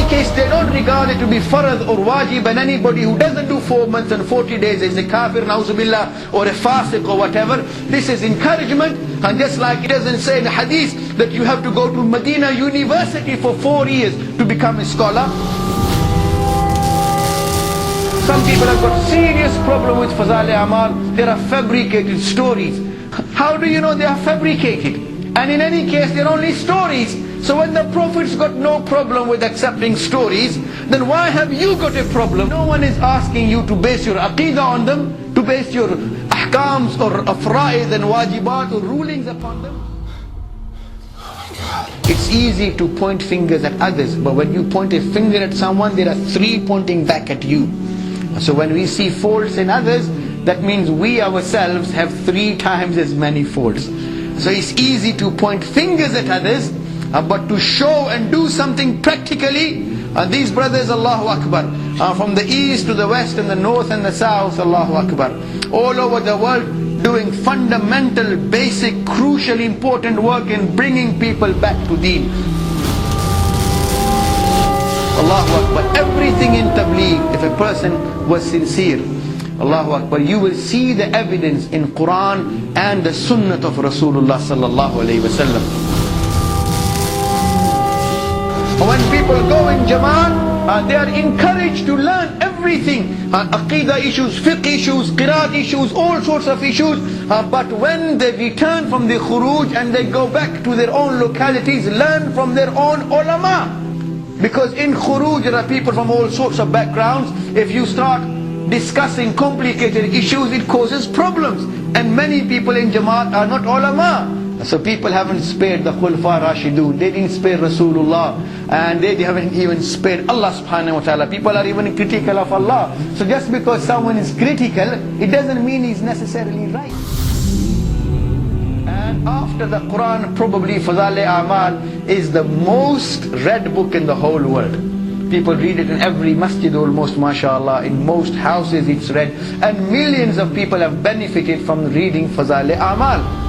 case, they don't regard it to be farad or wajib, and anybody who doesn't do 4 months and 40 days is a kafir, na'uzubillah, or a fasiq or whatever. This is encouragement, and just like it doesn't say in the hadith that you have to go to Medina University for 4 years to become a scholar. Some people have got serious problem with Fazail-e-Amal. There are fabricated stories. How do you know they are fabricated? And in any case, they're only stories. So when the Prophet's got no problem with accepting stories, then why have you got a problem? No one is asking you to base your aqidah on them, to base your ahkams or afra'id and wajibat or rulings upon them. It's easy to point fingers at others, but when you point a finger at someone, there are 3 pointing back at you. So when we see faults in others, that means we ourselves have 3 times as many faults. So it's easy to point fingers at others, but to show and do something practically, these brothers, Allahu Akbar, from the east to the west and the north and the south, Allahu Akbar, all over the world, doing fundamental, basic, crucial, important work in bringing people back to Deen. Allahu Akbar. Everything in Tabligh, if a person was sincere, Allahu Akbar, you will see the evidence in Quran and the Sunnah of Rasulullah sallallahu alayhi wa sallam. When people go in Jamaat, they are encouraged to learn everything. Aqidah issues, fiqh issues, qiraat issues, all sorts of issues. But when they return from the khuruj and they go back to their own localities, learn from their own ulama. Because in khuruj there are people from all sorts of backgrounds. If you start discussing complicated issues, it causes problems. And many people in Jamaat are not ulama. So people haven't spared the Khulfa Rashidun, they didn't spare Rasulullah, and they haven't even spared Allah subhanahu wa ta'ala. People are even critical of Allah. So just because someone is critical, it doesn't mean he's necessarily right. And after the Quran, probably Fazail-e-Amal is the most read book in the whole world. People read it in every masjid almost, mashallah. In most houses it's read, and millions of people have benefited from reading Fazail-e-Amal.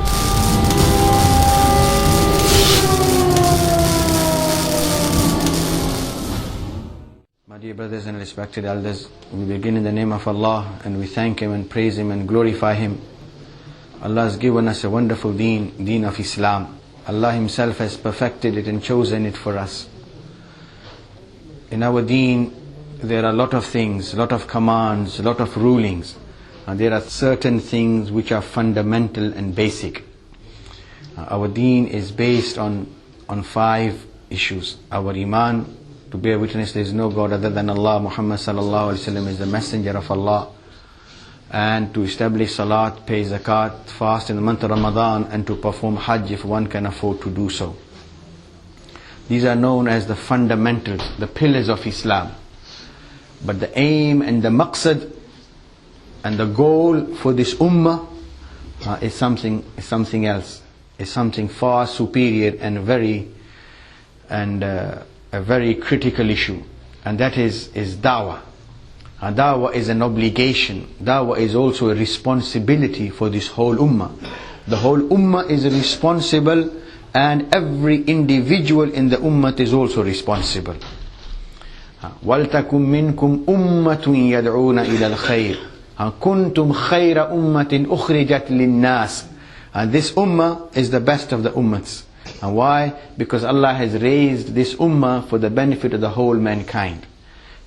My dear brothers and respected elders, we begin in the name of Allah, and we thank Him and praise Him and glorify Him. Allah has given us a wonderful deen of Islam. Allah Himself has perfected it and chosen it for us. In our deen, there are a lot of things, a lot of commands, a lot of rulings. And there are certain things which are fundamental and basic. Our deen is based on 5 issues. Our iman, to bear witness there is no God other than Allah, Muhammad sallallahu alaihi wasallam is the messenger of Allah, and to establish salat, pay zakat, fast in the month of Ramadan, and to perform hajj if one can afford to do so. These are known as the fundamentals, the pillars of Islam. But the aim and the maqsad and the goal for this ummah is something else, is something far superior and a very critical issue, and that is da'wah. Da'wah is an obligation. Da'wah is also a responsibility for this whole ummah. The whole ummah is responsible, and every individual in the ummah is also responsible. وَلْتَكُمْ مِنْكُمْ أُمَّةٌ يَدْعُونَ إِلَى الْخَيْرِ كُنْتُمْ خَيْرَ أُمَّةٍ أُخْرِجَتْ لِلنَّاسِ. And this ummah is the best of the ummahs. And why? Because Allah has raised this ummah for the benefit of the whole mankind.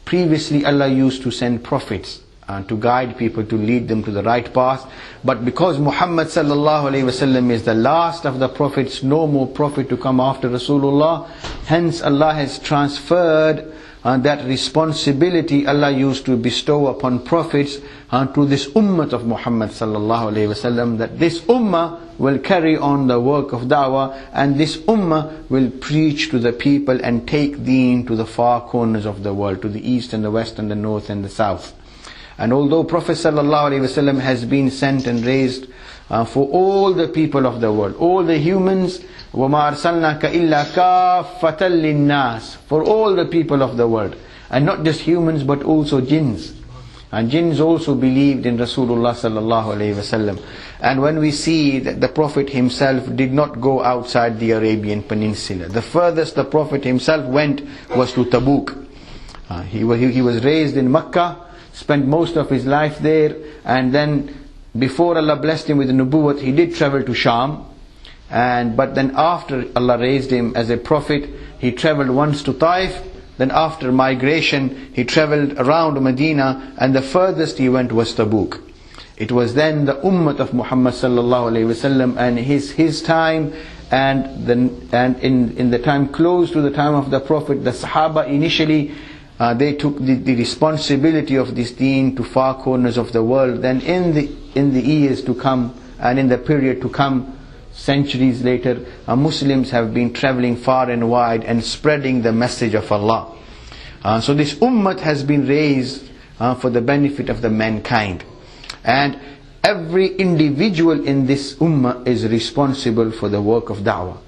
Previously Allah used to send prophets to guide people, to lead them to the right path. But because Muhammad sallallahu alaihi wasallam is the last of the prophets, no more prophet to come after Rasulullah, hence Allah has transferred that responsibility Allah used to bestow upon prophets to this ummah of Muhammad sallallahu alaihi wasallam, that this ummah will carry on the work of da'wah, and this ummah will preach to the people and take deen to the far corners of the world, to the east and the west and the north and the south. And although Prophet sallallahu alaihi wasallam has been sent and raised for all the people of the world, all the humans, وَمَا أَرْسَلْنَاكَ إِلَّا كَافَّةً لِلنَّاسِ, for all the people of the world, and not just humans but also jinns. And jinns also believed in Rasulullah sallallahu alaihi wasallam. And when we see that the Prophet himself did not go outside the Arabian Peninsula, the furthest the Prophet himself went was to Tabuk. He was raised in Mecca, spent most of his life there, and then before Allah blessed him with the Nubuwwat, he did travel to Sham. But then after Allah raised him as a prophet, he traveled once to Taif. Then after migration, he traveled around Medina, and the furthest he went was Tabuk. It was then the ummah of Muhammad sallallahu alaihi wasallam and his time, and in the time close to the time of the Prophet, the Sahaba initially they took the responsibility of this deen to far corners of the world. Then in the years to come and in the period to come, centuries later, Muslims have been traveling far and wide and spreading the message of Allah. So this ummah has been raised for the benefit of the mankind. And every individual in this ummah is responsible for the work of da'wah.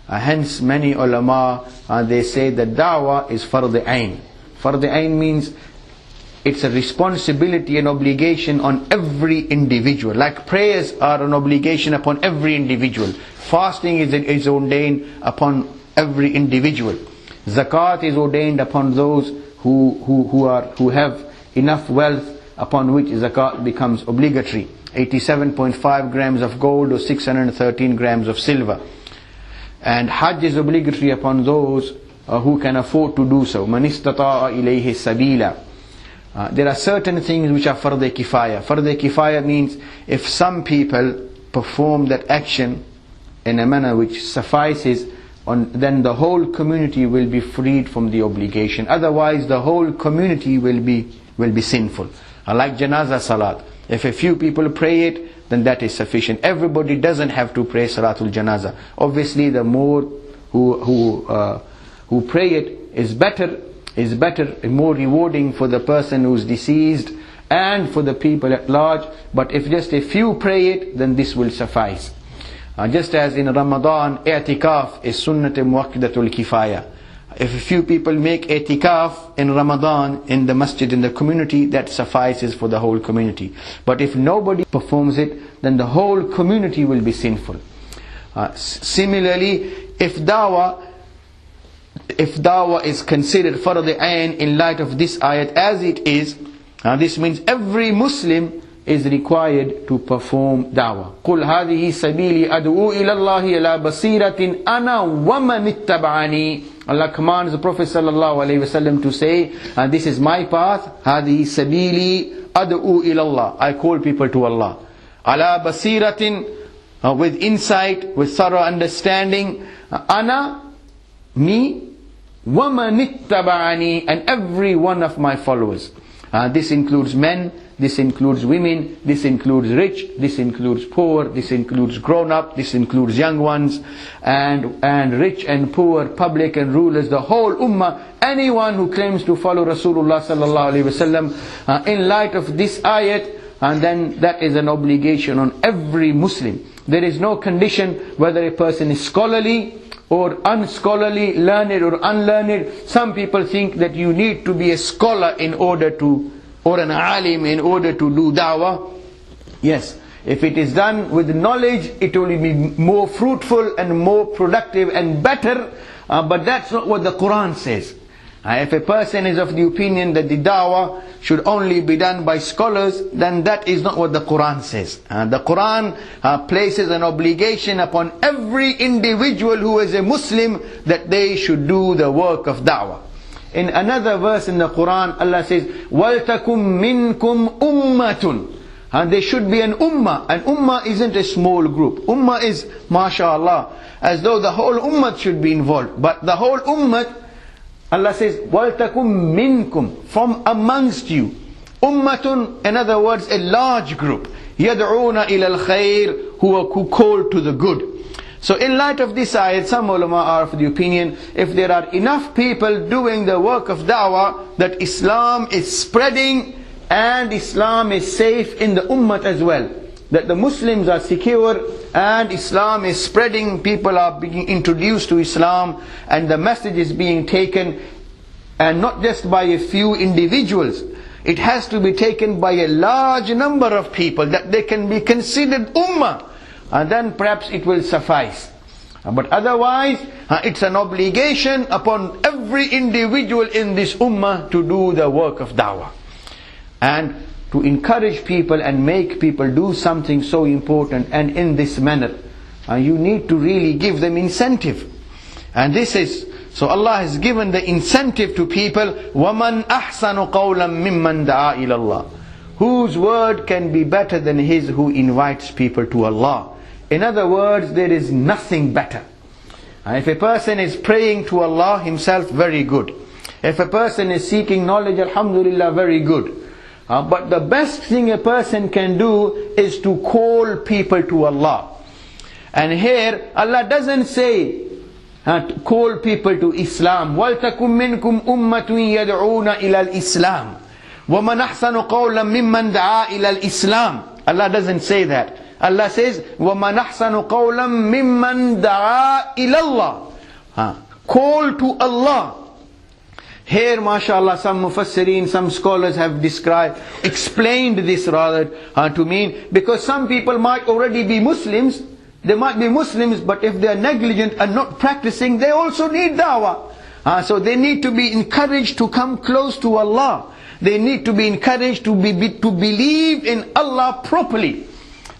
Hence many ulama, they say that da'wah is fard ayn. Fard ayn means it's a responsibility and obligation on every individual. Like prayers are an obligation upon every individual. Fasting is ordained upon every individual. Zakat is ordained upon those who have enough wealth upon which zakat becomes obligatory. 87.5 grams of gold or 613 grams of silver. And Hajj is obligatory upon those who can afford to do so. Man istata'a ilayhi sabila. There are certain things which are fard kifaya. Fard kifaya means if some people perform that action in a manner which suffices, then the whole community will be freed from the obligation. Otherwise the whole community will be sinful. Like janaza salat. If a few people pray it, then that is sufficient. Everybody doesn't have to pray salatul janaza. Obviously the more who pray it is better, more rewarding for the person who is deceased and for the people at large. But if just a few pray it, then this will suffice. Just as in Ramadan, i'tikaf is sunnat muwakkidatul kifaya. If a few people make i'tikaf in Ramadan in the masjid, in the community, that suffices for the whole community. But if nobody performs it, then the whole community will be sinful. Similarly, if dawah is considered fard ayn in light of this ayat as it is, this means every Muslim is required to perform da'wah. قُلْ هَذِهِ سَبِيلِي أَدْعُو إِلَى اللَّهِ إِلَى بَصِيرَةٍ أَنَا وَمَنِ اتَّبَعَنِي. Allah commands the Prophet sallallahu alaihi wasallam to say, this is my path, هَذِهِ سَبِيلِي أَدْعُو إِلَى اللَّهِ. I call people to Allah. عَلَى بَصِيرَةٍ, with insight, with thorough understanding. أَنَا, me, وَمَنِ اتَّبَعَنِي, and every one of my followers. This includes men, this includes women, this includes rich, this includes poor, this includes grown-up, this includes young ones, and rich and poor, public and rulers, the whole ummah, anyone who claims to follow Rasulullah sallallahu alaihi wasallam in light of this ayat, and then that is an obligation on every Muslim. There is no condition whether a person is scholarly or unscholarly, learned or unlearned. Some people think that you need to be a scholar in order to, or an alim in order to do da'wah. Yes, if it is done with knowledge, it will be more fruitful and more productive and better, but that's not what the Quran says. If a person is of the opinion that the da'wah should only be done by scholars, then that is not what the Quran says. The Quran places an obligation upon every individual who is a Muslim that they should do the work of da'wah. In another verse in the Quran, Allah says, وَلْتَكُمْ مِنْكُمْ أُمَّةٌ. And there should be an ummah. An ummah isn't a small group. Ummah is, mashallah, as though the whole ummah should be involved. But the whole ummah, Allah says, وَلْتَكُمْ مِنْكُمْ, from amongst you. Ummatun, in other words, a large group. يَدْعُونَ إِلَى الْخَيْرِ, who call to the good. So in light of this ayat, some ulama are of the opinion, if there are enough people doing the work of da'wah, that Islam is spreading and Islam is safe in the ummah as well. That the Muslims are secure and Islam is spreading, people are being introduced to Islam and the message is being taken, and not just by a few individuals. It has to be taken by a large number of people, that they can be considered ummah, and then perhaps it will suffice. But otherwise, it's an obligation upon every individual in this ummah to do the work of da'wah, and to encourage people and make people do something so important and in this manner. You need to really give them incentive. And this is, so Allah has given the incentive to people, وَمَنْ أَحْسَنُ قَوْلًا مِمَّنْ دَعَا إِلَى اللَّهِ. Whose word can be better than his who invites people to Allah? In other words, there is nothing better. And if a person is praying to Allah himself, very good. If a person is seeking knowledge, alhamdulillah, very good. But the best thing a person can do is to call people to Allah. And here, Allah doesn't say, call people to Islam. وَلْتَكُمْ مِنْكُمْ أُمَّةٌ يَدْعُونَ إِلَى الْإِسْلَامِ وَمَنْ أَحْسَنُ قَوْلًا مِمَّنْ دَعَا إِلَى الْإِسْلَامِ. Allah doesn't say that. Allah says, وَمَنْ أَحْسَنُ قَوْلًا مِمَّنْ دَعَا إِلَى اللَّهِ. Call to Allah. Here, mashallah, some mufassirin, some scholars have explained this rather to mean, because some people might already be Muslims. They might be Muslims, but if they are negligent and not practicing, they also need da'wah. So they need to be encouraged to come close to Allah. They need to be encouraged to believe in Allah properly.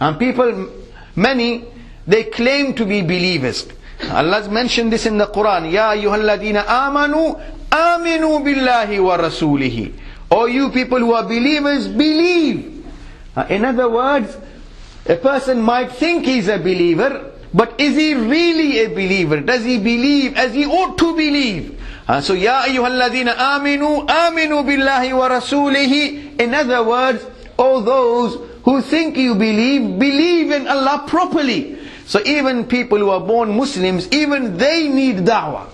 And people, many, they claim to be believers. Allah mentioned this in the Quran. Ya ayyuhalladhina amanu, aminu billahi wa rasulihi. O you people who are believers, believe. In other words, a person might think he's a believer, but is he really a believer? Does he believe as he ought to believe? So, Ya ayyuhalladhina aminu, aminu billahi wa rasulihi. In other words, all those who think you believe, believe in Allah properly. So even people who are born Muslims, even they need da'wah.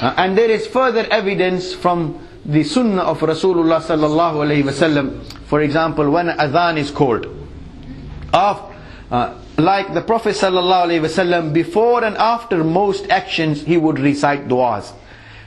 And there is further evidence from the sunnah of Rasulullah sallallahu alayhi wasallam. For example, when adhan is called, like the Prophet sallallahu alayhi wasallam, before and after most actions he would recite du'as.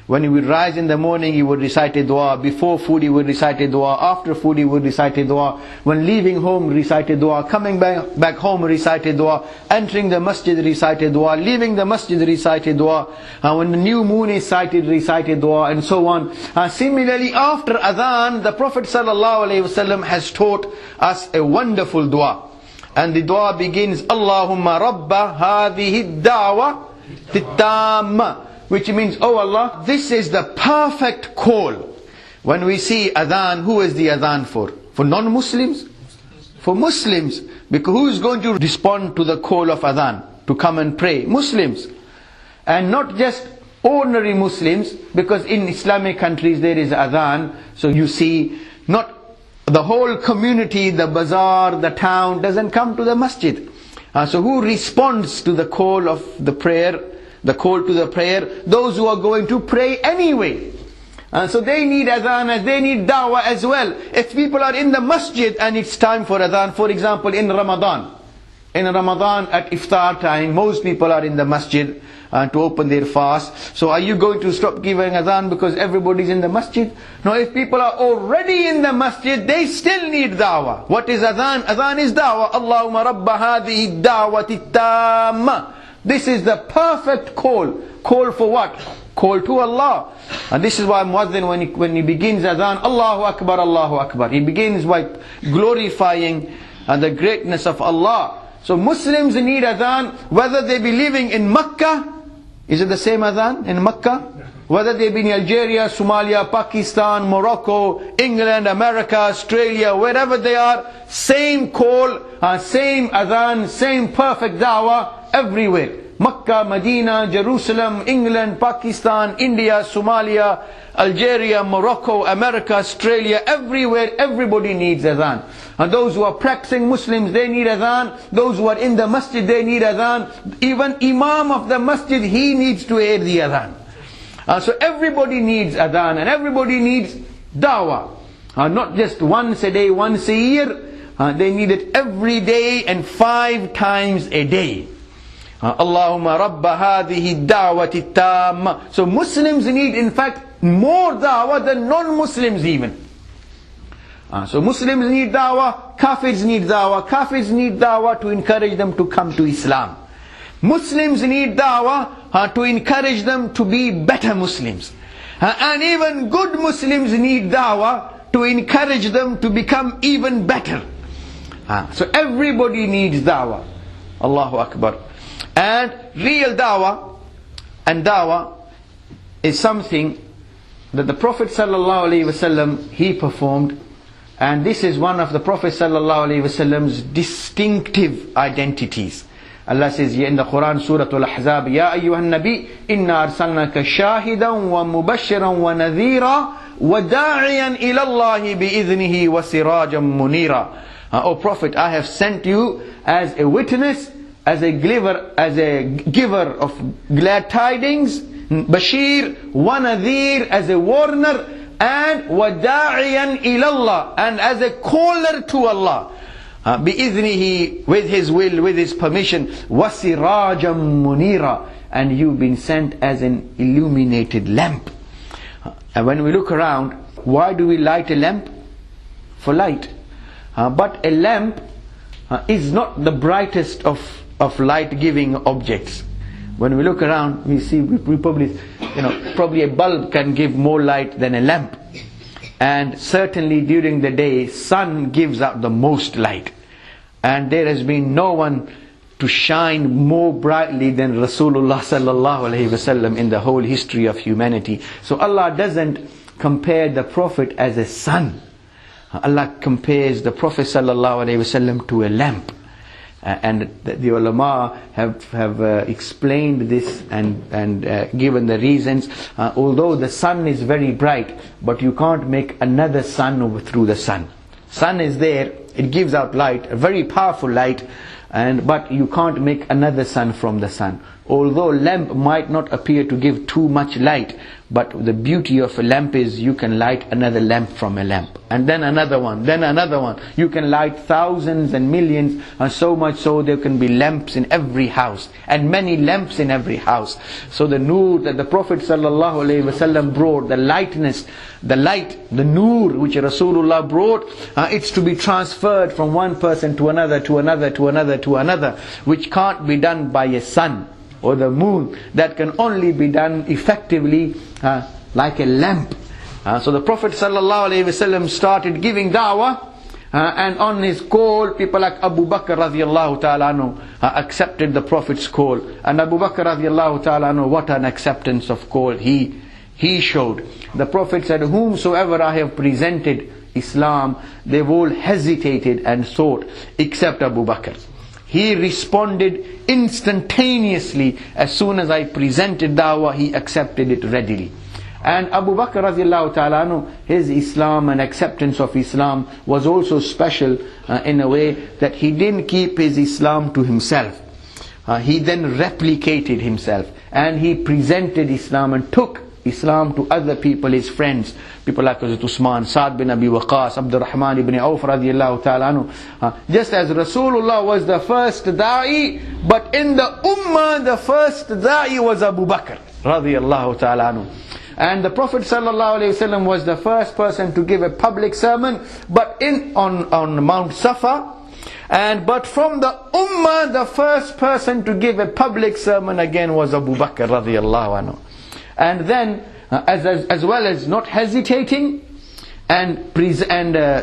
When he would rise in the morning, he would recite a dua. Before food, he would recite a dua. After food, he would recite a dua. When leaving home, recite a dua. Coming back home, recite a dua. Entering the masjid, recite a dua. Leaving the masjid, recite a dua. When the new moon is sighted, recite a dua, and so on. Similarly, after adhan, the Prophet ﷺ has taught us a wonderful dua. And the dua begins, Allahumma rabba hadhihi da'wa tittamma. Which means, oh Allah, this is the perfect call. When we see adhan, who is the adhan for? For non-Muslims? For Muslims. Because who is going to respond to the call of adhan? To come and pray? Muslims. And not just ordinary Muslims, because in Islamic countries there is adhan. So you see, not the whole community, the bazaar, the town doesn't come to the masjid. So who responds to the call of the prayer? The call to the prayer, those who are going to pray anyway. So they need adhan, as they need da'wah as well. If people are in the masjid and it's time for adhan, for example in Ramadan. In Ramadan at iftar time, most people are in the masjid to open their fast. So are you going to stop giving adhan because everybody's in the masjid? No, if people are already in the masjid, they still need da'wah. What is adhan? Adhan is da'wah. Allahumma rabba hadhihi da'wati tamma. This is the perfect call. Call for what? Call to Allah. And this is why Muazzin, when he begins adhan, Allahu Akbar, Allahu Akbar, he begins by glorifying the greatness of Allah. So Muslims need adhan, whether they be living in Makkah. Is it the same adhan in Makkah? Whether they be in Algeria, Somalia, Pakistan, Morocco, England, America, Australia, wherever they are, same call, same adhan, same perfect da'wah everywhere. Makkah, Medina, Jerusalem, England, Pakistan, India, Somalia, Algeria, Morocco, America, Australia, everywhere, everybody needs adhan. And those who are practicing Muslims, they need adhan. Those who are in the masjid, they need adhan. Even Imam of the masjid, he needs to hear the adhan. So everybody needs adhan and everybody needs da'wah. Not just once a day, once a year. They need it every day and 5 times a day. Allahumma rabba hadhihi da'wati tamma. So Muslims need in fact more da'wah than non-Muslims even. So Muslims need dawah, Kafirs need dawah. Kafirs need dawah to encourage them to come to Islam. Muslims need dawah to encourage them to be better Muslims. And even good Muslims need dawah to encourage them to become even better. So everybody needs dawah. Allahu Akbar. And real dawah, and dawah is something that the Prophet ﷺ, he performed. And this is one of the Prophet ﷺ's distinctive identities. Allah says in the Quran, Surah Al-Ahzab, Ya ayyuhan nabi, inna arsalnaka shahidan wa mubashiran wa nadhira wa da'iyan ila Allahi bi'idhnihi wa sirajan munira. O Prophet, I have sent you as a witness, as a giver of glad tidings, Bashir, wa nadhir, as a warner, and wada'iyan ilallah, and as a caller to Allah, bi'idhnihi, with His will, with His permission, wasirajam munira, and you've been sent as an illuminated lamp. And when we look around, why do we light a lamp? For light. But a lamp is not the brightest of light-giving objects. When we look around, we see we probably a bulb can give more light than a lamp. And certainly during the day, sun gives out the most light. And there has been no one to shine more brightly than Rasulullah sallallahu alaihi wasallam in the whole history of humanity. So Allah doesn't compare the Prophet as a sun. Allah compares the Prophet sallallahu alaihi wasallam to a lamp. And the ulama have explained this and given the reasons. Although the sun is very bright, but you can't make another sun through the sun. Sun is there, it gives out light, a very powerful light, but you can't make another sun from the sun. Although lamp might not appear to give too much light, but the beauty of a lamp is you can light another lamp from a lamp, and then another one, then another one. You can light thousands and millions, and so much so there can be lamps in every house, and many lamps in every house. So the nur that the Prophet ﷺ brought, the lightness, the light, the nur which Rasulullah brought, it's to be transferred from one person to another, to another, to another, to another, which can't be done by a sun or the moon. That can only be done effectively like a lamp. So the Prophet ﷺ started giving da'wah, and on his call, people like Abu Bakr radiallahu ta'ala anhu accepted the Prophet's call. And Abu Bakr radiallahu ta'ala anhu, what an acceptance of call he showed. The Prophet said, whomsoever I have presented Islam, they've all hesitated and thought, except Abu Bakr. He responded instantaneously. As soon as I presented da'wah, he accepted it readily. And Abu Bakr radiallahu ta'ala anhu, his Islam and acceptance of Islam was also special in a way that he didn't keep his Islam to himself. He then replicated himself, and he presented Islam and took Islam to other people, his friends, people like Hazrat Usman, Sa'd bin Abi Waqqas, Abdurrahman ibn Auf radiallahu ta'ala anhu. Just as Rasulullah was the first da'i, but in the ummah the first da'i was Abu Bakr radiallahu ta'ala anhu. And the Prophet ﷺ was the first person to give a public sermon, but on Mount Safa. But from the ummah, the first person to give a public sermon again was Abu Bakr radiallahu anhu. And then, as well as not hesitating and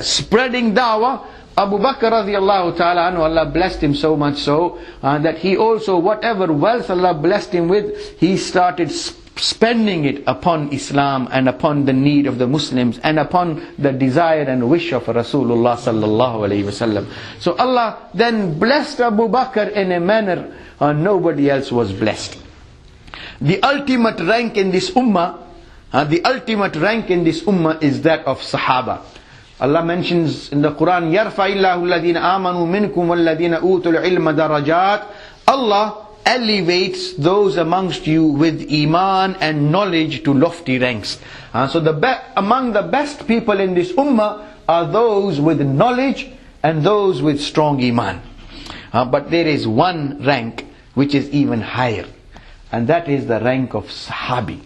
spreading da'wah, Abu Bakr radiallahu ta'ala anhu, Allah blessed him so much so that he also, whatever wealth Allah blessed him with, he started spending it upon Islam and upon the need of the Muslims and upon the desire and wish of Rasulullah sallallahu alaihi wasallam. So Allah then blessed Abu Bakr in a manner nobody else was blessed. The ultimate rank in this ummah, is that of Sahaba. Allah mentions in the Quran, يَرْفَعِ اللَّهُ الَّذِينَ آمَنُوا مِنْكُمْ وَالَّذِينَ أُوتُوا الْعِلْمَ دَرَجَاتٍ. Allah elevates those amongst you with iman and knowledge to lofty ranks. So among the best people in this ummah are those with knowledge and those with strong iman. But there is one rank which is even higher, and that is the rank of Sahabi.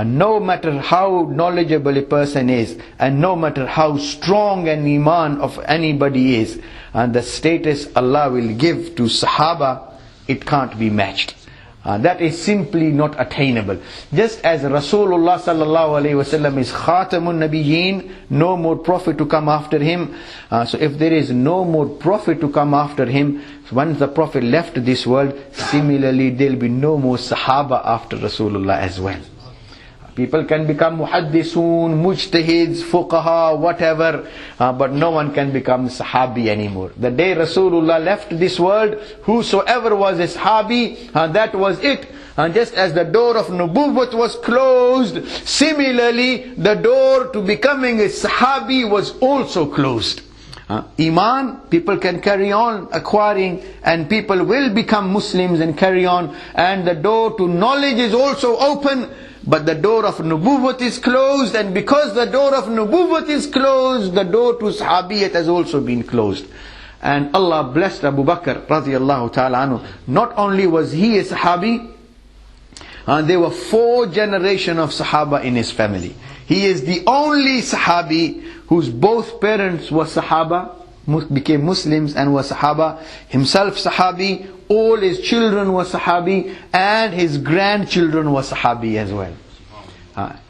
no matter how knowledgeable a person is, and no matter how strong an iman of anybody is, and the status Allah will give to Sahaba, it can't be matched. That is simply not attainable. Just as Rasulullah sallallahu alaihi wasallam is Khatamun Nabiyyin, no more prophet to come after him. So if there is no more prophet to come after him, once the prophet left this world, similarly there will be no more Sahaba after Rasulullah as well. People can become muhaddisun, mujtahids, fuqaha, whatever, but no one can become sahabi anymore. The day Rasulullah left this world, whosoever was a sahabi, that was it. And just as the door of nubuwwat was closed, similarly the door to becoming a sahabi was also closed. Iman, people can carry on acquiring, and people will become Muslims and carry on, and the door to knowledge is also open. But the door of nubuwwat is closed, and because the door of nubuwwat is closed, the door to sahabiyat has also been closed. And Allah blessed Abu Bakr radiyallahu ta'ala anhu. Not only was he a sahabi, there were 4 generations of sahaba in his family. He is the only sahabi whose both parents were sahaba, became Muslims and were sahaba, himself sahabi, all his children were sahabi, and his grandchildren were sahabi as well.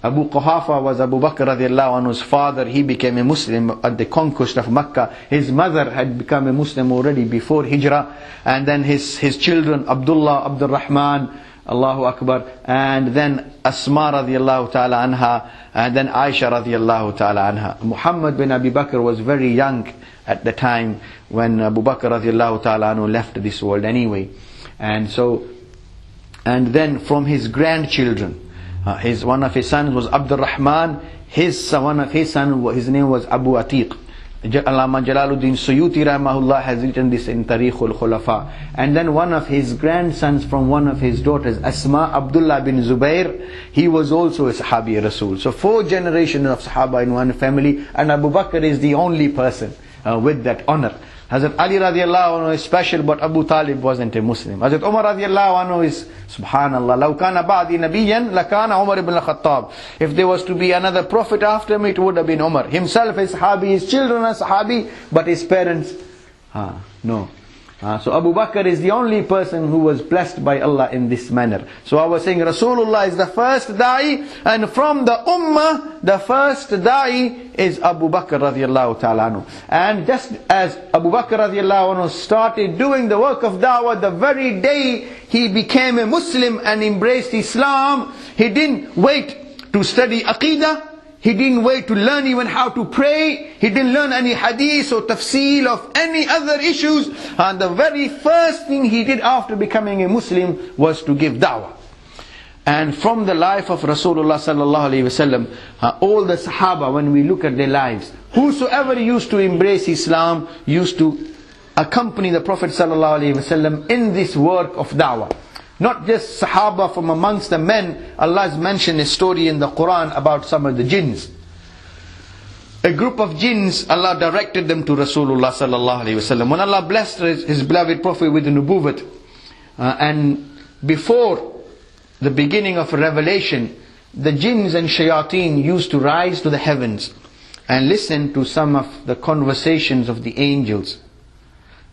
Abu Quhafa was Abu Bakr radiallahu anhu's father. He became a Muslim at the conquest of Makkah. His mother had become a Muslim already before Hijrah, and then his children, Abdullah, Abdul Rahman, Allahu Akbar, and then Asma radiallahu ta'ala anha, and then Aisha radiallahu ta'ala anha. Muhammad bin Abi Bakr was very young at the time when Abu Bakr radiallahu ta'ala anhu left this world anyway. And then from his grandchildren, one of his sons was Abdul Rahman, one of his sons, his name was Abu Atiq. Allama Jalaluddin Suyuti rahimahullah has written this in Tarikhul Khulafa. And then one of his grandsons from one of his daughters, Asma, Abdullah bin Zubair, he was also a Sahabi Rasul. So 4 generations of Sahaba in one family, and Abu Bakr is the only person with that honor. Hazrat Ali radiallahu anhu is special, but Abu Talib wasn't a Muslim. Hazrat Umar radiallahu anhu is, subhanallah, لَوْ كَانَ بَعْدِي نَبِيًّا لَكَانَ عُمَرْ ibn al-Khattab. If there was to be another prophet after me, it would have been Umar. Himself is sahabi, his children are sahabi, but his parents, no. So Abu Bakr is the only person who was blessed by Allah in this manner. So I was saying Rasulullah is the first da'i, and from the ummah, the first da'i is Abu Bakr radiallahu ta'ala anhu. And just as Abu Bakr radiallahu anhu started doing the work of da'wah, the very day he became a Muslim and embraced Islam, he didn't wait to study Aqidah. He didn't wait to learn even how to pray. He didn't learn any hadith or tafseel of any other issues. And the very first thing he did after becoming a Muslim was to give da'wah. And from the life of Rasulullah sallallahu alaihi wasallam, all the Sahaba, when we look at their lives, whosoever used to embrace Islam used to accompany the Prophet sallallahu alaihi wasallam in this work of da'wah. Not just Sahaba from amongst the men. Allah has mentioned a story in the Quran about some of the jinns. A group of jinns, Allah directed them to Rasulullah sallallahu alaihi wasallam. When Allah blessed His beloved Prophet with the nubuwwat, and before the beginning of revelation, the jinns and shayateen used to rise to the heavens and listen to some of the conversations of the angels,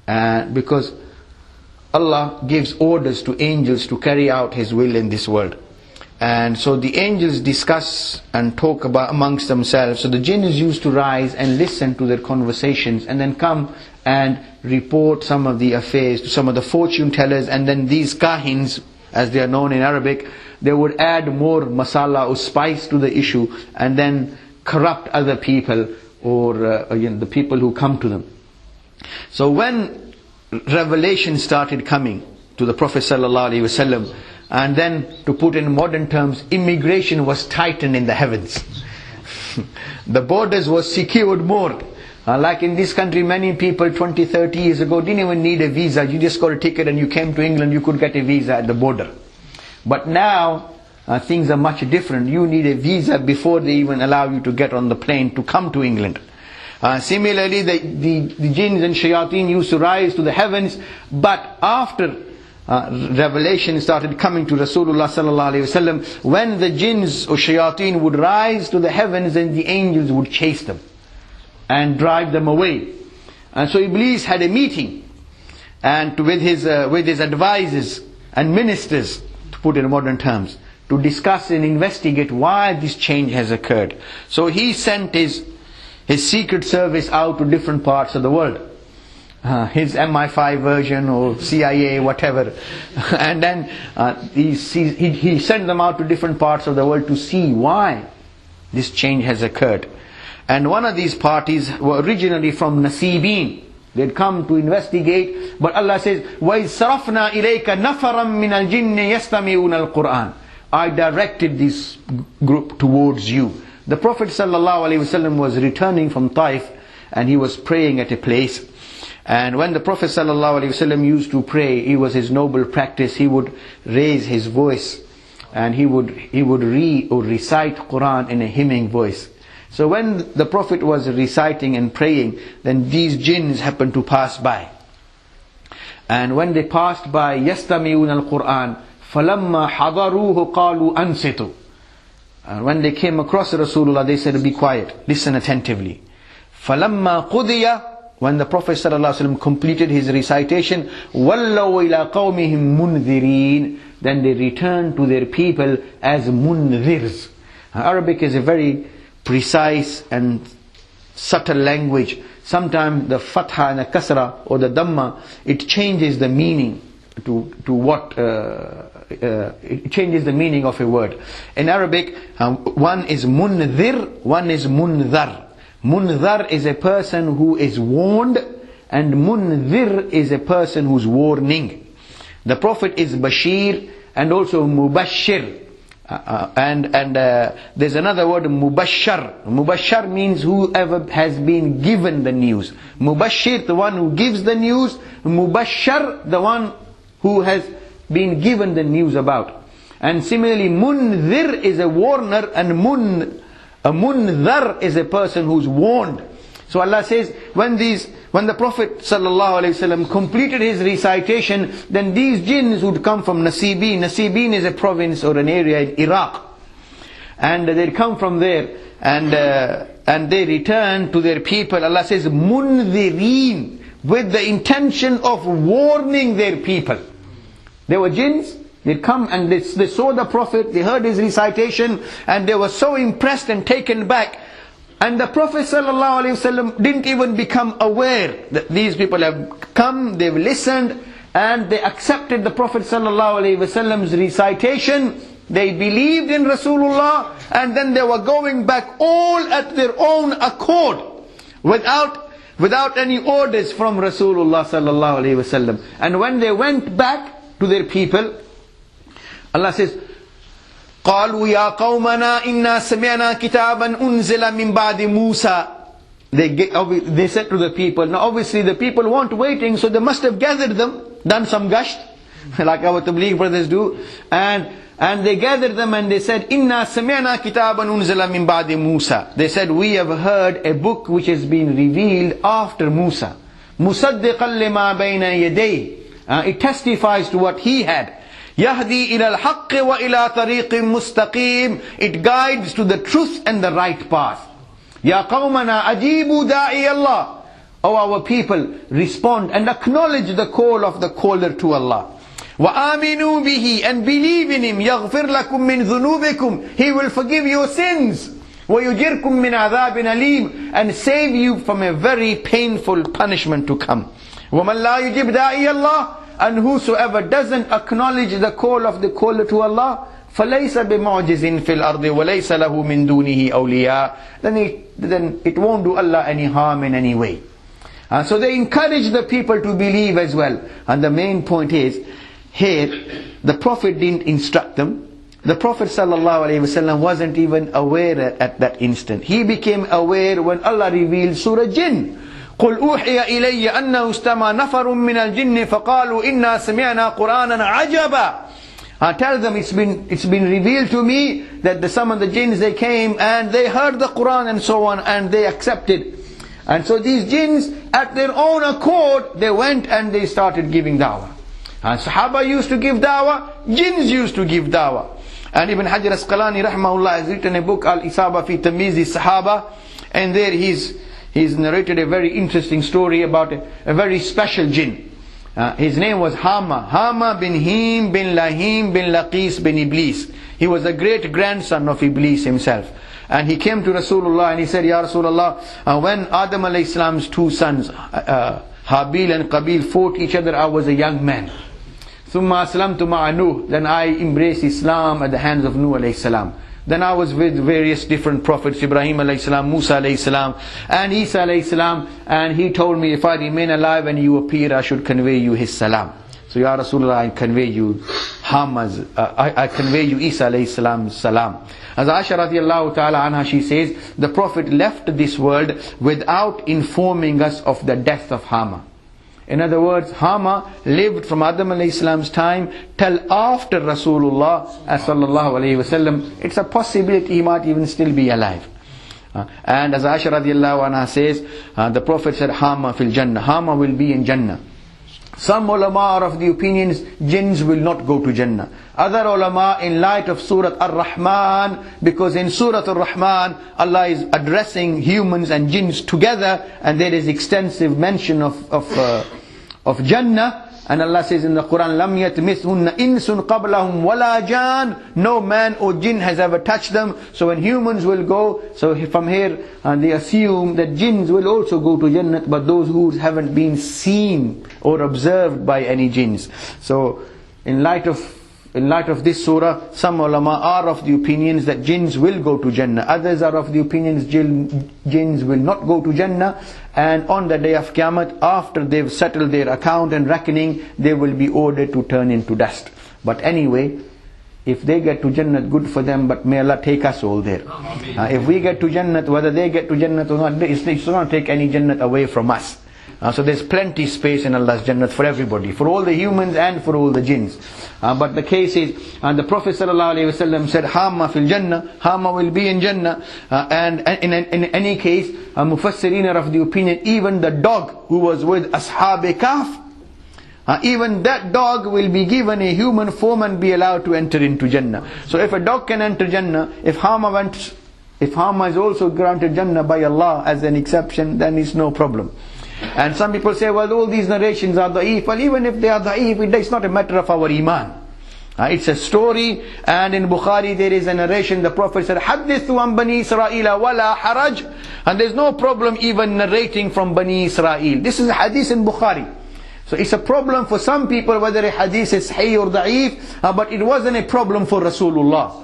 because Allah gives orders to angels to carry out His will in this world. And so the angels discuss and talk about amongst themselves. So the jinns used to rise and listen to their conversations, and then come and report some of the affairs to some of the fortune tellers. And then these kahins, as they are known in Arabic, they would add more masala or spice to the issue, and then corrupt other people, or the people who come to them. So when revelation started coming to the Prophet sallallahu alaihi wasallam, and then, to put in modern terms, immigration was tightened in the heavens. The borders was secured more. Like in this country, many people 20, 30 years ago didn't even need a visa. You just got a ticket and you came to England, you could get a visa at the border. But now things are much different. You need a visa before they even allow you to get on the plane to come to England. Similarly, the jinns and shayateen used to rise to the heavens, but after revelation started coming to Rasulullah sallallahu alaihi wasallam, when the jinns or shayateen would rise to the heavens, and the angels would chase them and drive them away. And so Iblis had a meeting, and with his advisors and ministers, to put it in modern terms, to discuss and investigate why this change has occurred. So he sent his secret service out to different parts of the world, his MI5 version or CIA, whatever, and then he sent them out to different parts of the world to see why this change has occurred. And one of these parties were originally from Nasibin. They'd come to investigate, but Allah says, وَإِذْ صَرَفْنَا إِلَيْكَ نَفَرًا مِنَ الْجِنِّ يَسْتَمِعُونَ الْقُرْآنَ. I directed this group towards you. The Prophet ﷺ was returning from Taif, and he was praying at a place. And when the Prophet ﷺ used to pray, it was his noble practice, he would raise his voice, and he would read or recite Quran in a hymning voice. So when the Prophet was reciting and praying, then these jinns happened to pass by. And when they passed by, يَسْتَمِعُونَ الْقُرْآنَ فَلَمَّا حَضَرُوهُ قَالُوا أَنْصِتُوا. And when they came across Rasulullah, they said, be quiet, listen attentively. فَلَمَّا قُضِيَ. When the Prophet ﷺ completed his recitation, وَلَّوْا إِلَىٰ قَوْمِهِمْ مُنذِرِينَ. Then they returned to their people as munzirs. Arabic is a very precise and subtle language. Sometimes the fatha and the kasra or the dhamma, it changes the meaning to what it changes the meaning of a word. In Arabic, one is munzir, one is munzar. Munzar is a person who is warned, and munzir is a person who's warning. The Prophet is Bashir and also Mubashir. And there's another word, Mubashar. Mubashar means whoever has been given the news. Mubashir, the one who gives the news. Mubashar, the one who has been given the news about. And similarly, Munzir is a warner, and a munzar is a person who's warned. So Allah says, when the Prophet ﷺ completed his recitation, then these jinns would come from Nasibin. Nasibin is a province or an area in Iraq. And they'd come from there, and they returned to their people. Allah says, munzirin, with the intention of warning their people. There were jinns. They come and they saw the Prophet, they heard his recitation, and they were so impressed and taken back. And the Prophet ﷺ didn't even become aware that these people have come, they've listened, and they accepted the Prophet ﷺ's recitation. They believed in Rasulullah, and then they were going back all at their own accord, without any orders from Rasulullah ﷺ. And when they went back to their people, Allah says, قالوا يا قومنا إنا سمعنا كتابا أنزل من بعد موسى. They said to the people, now obviously the people weren't waiting, so they must have gathered them, done some gasht, like our Tablighi brothers do, and they gathered them and they said, إنا سمعنا كتابا أنزل من بعد موسى. They said, we have heard a book which has been revealed after Musa. مصدقا لما بين يديه. It testifies to what he had. يهدي إلى الحق وإلى طريق مستقيم. It guides to the truth and the right path. يا قومنا أجيبوا داعي الله. O our people, respond and acknowledge the call of the caller to Allah. وآمنوا به, and believe in him. يغفر لكم من ذنوبكم. He will forgive your sins. ويجركم من عذاب أليم, and save you from a very painful punishment to come. ومن لا يجب داعي الله. And whosoever doesn't acknowledge the call of the caller to Allah, فَلَيْسَ بِمُعْجِزٍ فِي الْأَرْضِ وَلَيْسَ لَهُ مِن دُونِهِ أَوْلِيَاءَ. Then it won't do Allah any harm in any way. So they encourage the people to believe as well. And the main point is, here, the Prophet didn't instruct them. The Prophet ﷺ wasn't even aware at that instant. He became aware when Allah revealed Surah Jinn. قل أوحي إلي أنه استمع نفر من الجن فقالوا إنا سمعنا قرآنا عجبا. Tell them it's been revealed to me that some of the jinns, they came and they heard the Quran and so on, and they accepted. And so these jinns, at their own accord, they went and they started giving da'wah. And Sahaba used to give dawah, jinns used to give dawah. And Ibn Hajar Asqalani rahmahullah has written a book, Al-Isaba fi Tamyiz Sahaba, and there he's narrated a very interesting story about a very special jinn. His name was Hama bin Him bin Lahim bin Laqis bin Iblis. He was a great grandson of Iblis himself. And he came to Rasulullah and he said, Ya Rasulullah, when Adam alayhi salam's two sons, Habil and Qabil, fought each other, I was a young man. Thumma aslamtu ma'a Nuh, then I embraced Islam at the hands of Nuh alayhi salam. Then I was with various different prophets, Ibrahim alayhi salam, Musa alayhi salam, and Isa alayhi salam, and he told me if I remain alive and you appear, I should convey you his salam. So Ya Rasulullah, I convey you I convey you Isa alayhi salam's salam. As Aisha radiallahu ta'ala anha, she says, the Prophet left this world without informing us of the death of Hama. In other words, Hama lived from Adam alayhi salam's time till after Rasulullah sallallahu alayhi wasallam. It's a possibility he might even still be alive. And as Aisha radiallahu anha says, the Prophet said, Hama fil Jannah. Hama will be in Jannah. Some ulama are of the opinions jinns will not go to Jannah. Other ulama, in light of Surah Ar-Rahman, because in Surah Ar-Rahman Allah is addressing humans and jinns together, and there is extensive mention of Jannah. And Allah says in the Quran, "Lam yatmithunna insun qablahum wala jan." No man or jinn has ever touched them. So when humans will go, so from here they assume that jinns will also go to Jannah, but those who haven't been seen or observed by any jinns. So in light of this surah, some ulama are of the opinions that jinns will go to Jannah. Others are of the opinions jinns will not go to Jannah. And on the day of Qiyamah, after they've settled their account and reckoning, they will be ordered to turn into dust. But anyway, if they get to Jannah, good for them, but may Allah take us all there. If we get to Jannah, whether they get to Jannah or not, it's not take any Jannah away from us. So there's plenty space in Allah's Jannah for everybody, for all the humans and for all the jinns. But the case is, the Prophet ﷺ said, Hama fil Jannah, Hama will be in Jannah. And in any case, Mufassirin are of the opinion, even the dog who was with Ashab Kahf, even that dog will be given a human form and be allowed to enter into Jannah. So if a dog can enter Jannah, if Hama is also granted Jannah by Allah as an exception, then it's no problem. And some people say, well, all these narrations are da'if. Well, even if they are da'if, it's not a matter of our iman. It's a story, and in Bukhari there is a narration, the Prophet said, Hadithu an Bani Israel wala haraj. And there's no problem even narrating from Bani Israel. This is a hadith in Bukhari. So it's a problem for some people whether a hadith is sahih or da'if, but it wasn't a problem for Rasulullah.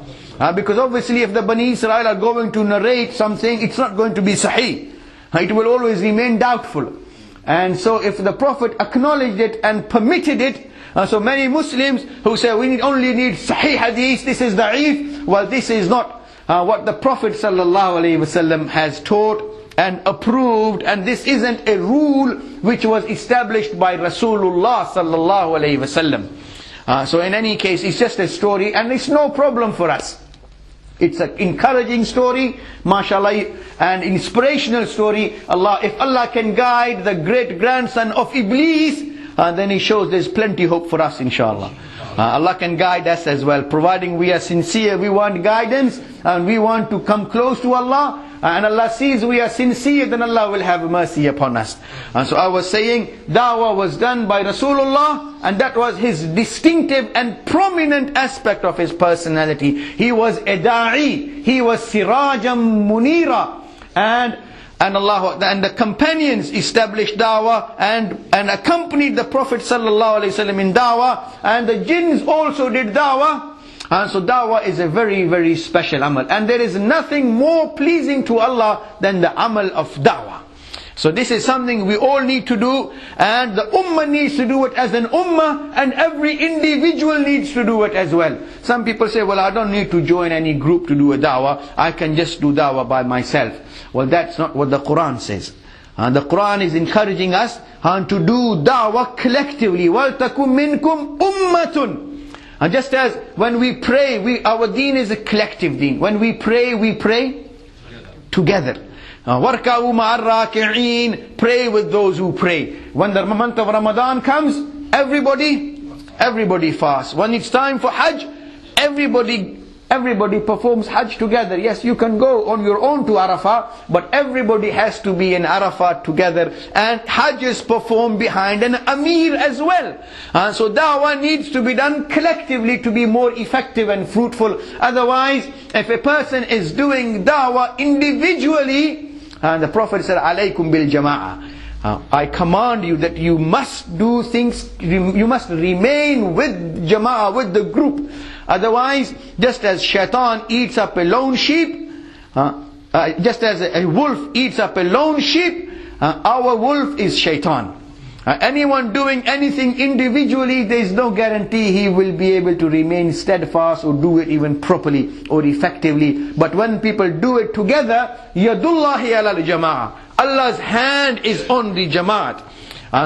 Because obviously if the Bani Israel are going to narrate something, it's not going to be sahih. It will always remain doubtful. And so if the Prophet acknowledged it and permitted it, so many Muslims who say we only need sahih hadith, this is da'if, well, this is not what the Prophet ﷺ has taught and approved, and this isn't a rule which was established by Rasulullah ﷺ. So in any case, it's just a story, and it's no problem for us. It's an encouraging story, mashallah, and inspirational story. If Allah can guide the great grandson of Iblis, then He shows there's plenty hope for us, inshallah. Allah can guide us as well, providing we are sincere, we want guidance, and we want to come close to Allah, and Allah sees we are sincere, then Allah will have mercy upon us. And so I was saying, da'wah was done by Rasulullah, and that was his distinctive and prominent aspect of his personality. He was a da'i, he was sirajam munira, and the companions established da'wah and accompanied the Prophet ﷺ in da'wah, and the jinns also did da'wah. And so da'wah is a very, very special amal, and there is nothing more pleasing to Allah than the amal of da'wah. So this is something we all need to do, and the ummah needs to do it as an ummah, and every individual needs to do it as well. Some people say, well, I don't need to join any group to do a da'wah, I can just do da'wah by myself. Well, that's not what the Quran says. And the Quran is encouraging us to do da'wah collectively. وَلْتَكُمْ مِنْكُمْ أُمَّةٌ. And just as when we pray, our deen is a collective deen. When we pray together. وَارْكَعُوا مَعَ الرَّاكِعِينَ. Pray with those who pray. When the month of Ramadan comes, everybody everybody fasts. When it's time for Hajj, everybody performs Hajj together. Yes, you can go on your own to Arafah, but everybody has to be in Arafah together. And Hajj is performed behind an Amir as well. So da'wah needs to be done collectively to be more effective and fruitful. Otherwise, if a person is doing da'wah individually, the Prophet said, alaykum bil jama'ah. I command you that you must do things, you must remain with jama'ah, with the group. Otherwise, just as shaitan eats up a lone sheep, just as a wolf eats up a lone sheep, our wolf is shaitan. Anyone doing anything individually, there is no guarantee he will be able to remain steadfast or do it even properly or effectively. But when people do it together, yadullahi ala al-jama'ah, Allah's hand is on the Jamaat.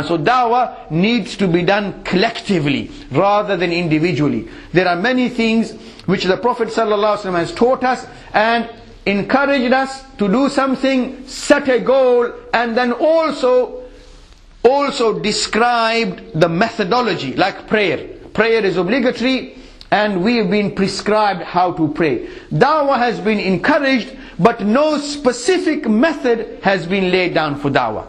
So da'wah needs to be done collectively rather than individually. There are many things which the Prophet ﷺ has taught us and encouraged us to do something, set a goal, and then also described the methodology, like prayer. Prayer is obligatory and we have been prescribed how to pray. Da'wah has been encouraged, but no specific method has been laid down for da'wah.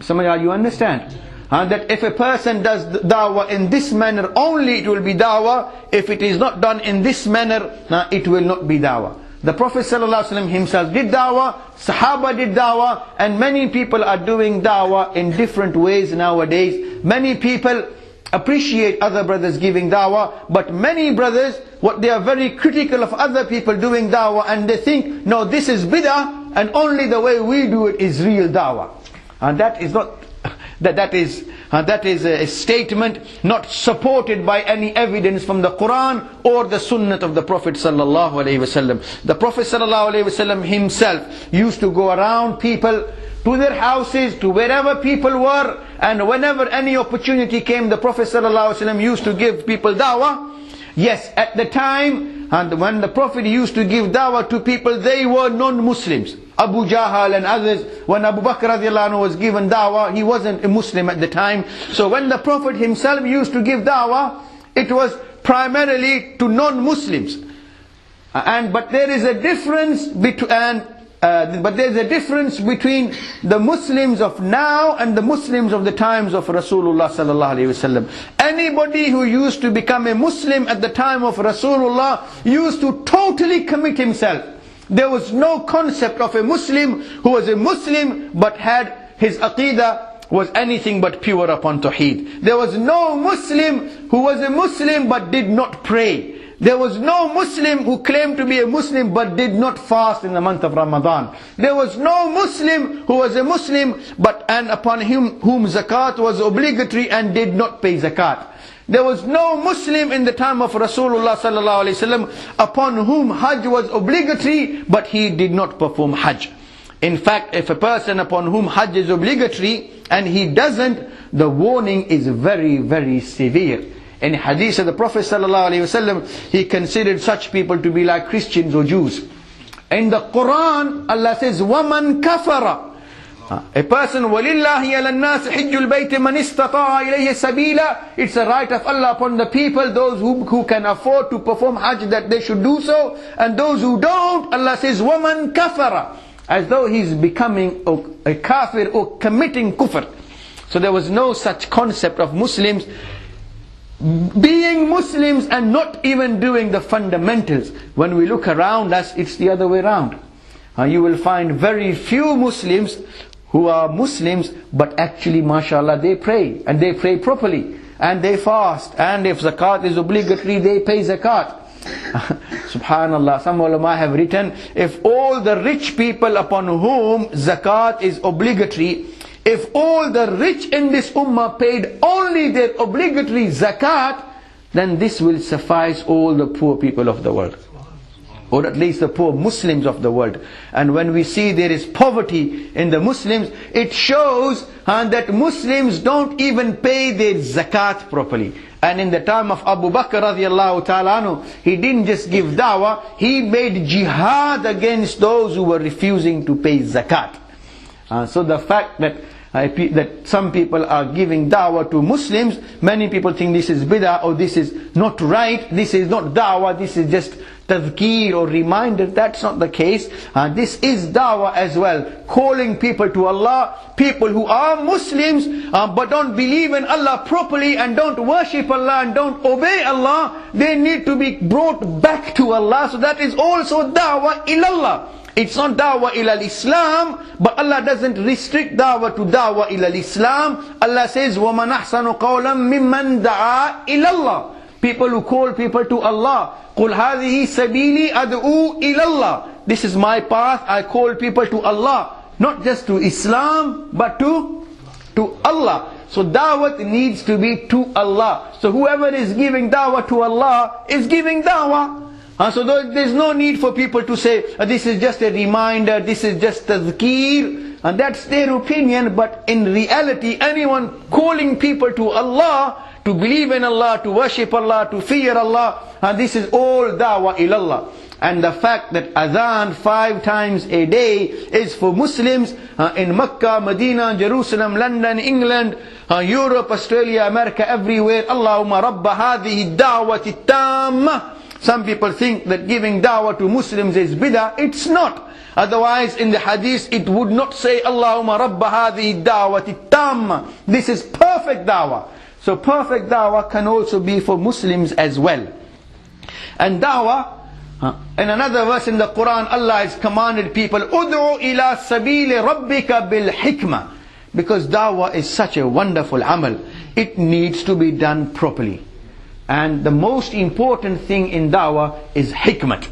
Some of you understand? That if a person does da'wah in this manner only, it will be da'wah. If it is not done in this manner, it will not be da'wah. The Prophet ﷺ himself did da'wah, Sahaba did da'wah, and many people are doing da'wah in different ways nowadays. Many people appreciate other brothers giving da'wah, but many brothers, what they are very critical of other people doing da'wah, and they think, no, this is bid'ah, and only the way we do it is real da'wah. And that is not, that is a statement not supported by any evidence from the Quran or the Sunnah of the Prophet sallallahu alaihi wasallam. The Prophet sallallahu alaihi wasallam himself used to go around people, to their houses, to wherever people were, and whenever any opportunity came, the Prophet sallallahu alaihi wasallam used to give people da'wah. Yes, at the time, and when the Prophet used to give da'wah to people, they were non-Muslims. Abu Jahal and others, when Abu Bakr radiallahu anhu was given da'wah, he wasn't a Muslim at the time. So when the Prophet himself used to give da'wah, it was primarily to non-Muslims. But there is a difference between the Muslims of now and the Muslims of the times of Rasulullah sallallahu alaihi wasallam. Anybody who used to become a Muslim at the time of Rasulullah used to totally commit himself. There was no concept of a Muslim who was a Muslim but had his aqidah was anything but pure upon Tawheed. There was no Muslim who was a Muslim but did not pray. There was no Muslim who claimed to be a Muslim but did not fast in the month of Ramadan. There was no Muslim who was a Muslim and upon whom zakat was obligatory and did not pay zakat. There was no Muslim in the time of Rasulullah sallallahu alaihi wasallam upon whom Hajj was obligatory but he did not perform Hajj. In fact, if a person upon whom Hajj is obligatory and he doesn't, the warning is very, very severe. In hadith of the Prophet sallallahu alaihi wasallam, he considered such people to be like Christians or Jews. In the Quran, Allah says, وَمَنْ كَفَرَ, a person, وَلِلَّهِ عَلَى النَّاسِ حِجُّ الْبَيْتِ مَنِ اسْتَطَاعَ إِلَيْهِ سَبِيلًا. It's a right of Allah upon the people, those who can afford to perform Hajj, that they should do so. And those who don't, Allah says, وَمَنْ كَفَرَ, as though he's becoming a kafir or committing kufr. So there was no such concept of Muslims being Muslims and not even doing the fundamentals. When we look around us, it's the other way around. You will find very few Muslims who are Muslims, but actually, mashallah, they pray, and they pray properly, and they fast, and if zakat is obligatory, they pay zakat. Subhanallah, some ulama have written, if all the rich people upon whom zakat is obligatory, if all the rich in this ummah paid only their obligatory zakat, then this will suffice all the poor people of the world, or at least the poor Muslims of the world. And when we see there is poverty in the Muslims, it shows that Muslims don't even pay their zakat properly. And in the time of Abu Bakr radiallahu ta'ala anhu, he didn't just give da'wah, he made jihad against those who were refusing to pay zakat. So the fact that that some people are giving dawah to Muslims. Many people think this is bid'ah, or this is not right, this is not dawah, this is just tadhkir or reminder. That's not the case. This is dawah as well, calling people to Allah. People who are Muslims but don't believe in Allah properly and don't worship Allah and don't obey Allah, they need to be brought back to Allah. So that is also dawah ilallah. It's not dawah ilal Islam, but Allah doesn't restrict dawah to dawah ilal Islam. Allah says, وَمَنْ أَحْسَنُ قَوْلًا مِمَّنْ دَعَا إِلَى اللَّهِ. People who call people to Allah. قُلْ هَذِهِ سَبِيلِي أَدْعُو إِلَى اللَّهِ. This is my path, I call people to Allah. Not just to Islam, but to Allah. So dawah needs to be to Allah. So whoever is giving dawah to Allah is giving dawah. So there's no need for people to say, this is just a reminder, this is just tazkir. And that's their opinion. But in reality, anyone calling people to Allah, to believe in Allah, to worship Allah, to fear Allah, this is all dawah ilallah. And the fact that adhan 5 times a day is for Muslims in Mecca, Medina, Jerusalem, London, England, Europe, Australia, America, everywhere. Allahumma rabba hadhihi da'wati tamma. Some people think that giving dawah to Muslims is bid'ah. It's not. Otherwise, in the hadith, it would not say Allahumma rabba hadhihi da'wati tamma. This is perfect dawah. So perfect dawah can also be for Muslims as well. And dawah, in another verse in the Quran, Allah has commanded people, Ud'u ila sabili rabbika bil hikmah. Because dawah is such a wonderful amal. It needs to be done properly. And the most important thing in dawah is hikmat.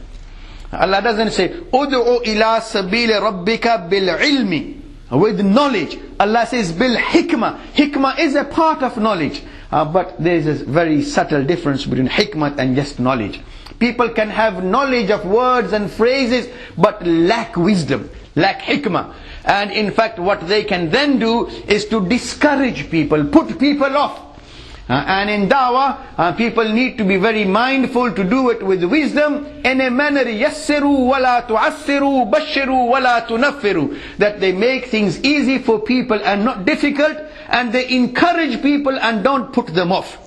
Allah doesn't say, Ud'u ila sabili rabbika bil ilmi. With knowledge. Allah says bil hikmah. Hikmah is a part of knowledge. But there is a very subtle difference between hikmah and just knowledge. People can have knowledge of words and phrases but lack wisdom, lack hikmah. And in fact what they can then do is to discourage people, put people off. And in dawah, people need to be very mindful to do it with wisdom in a manner, yassiru wala tu'assiru, bashiru wala tunaffiru, that they make things easy for people and not difficult, and they encourage people and don't put them off.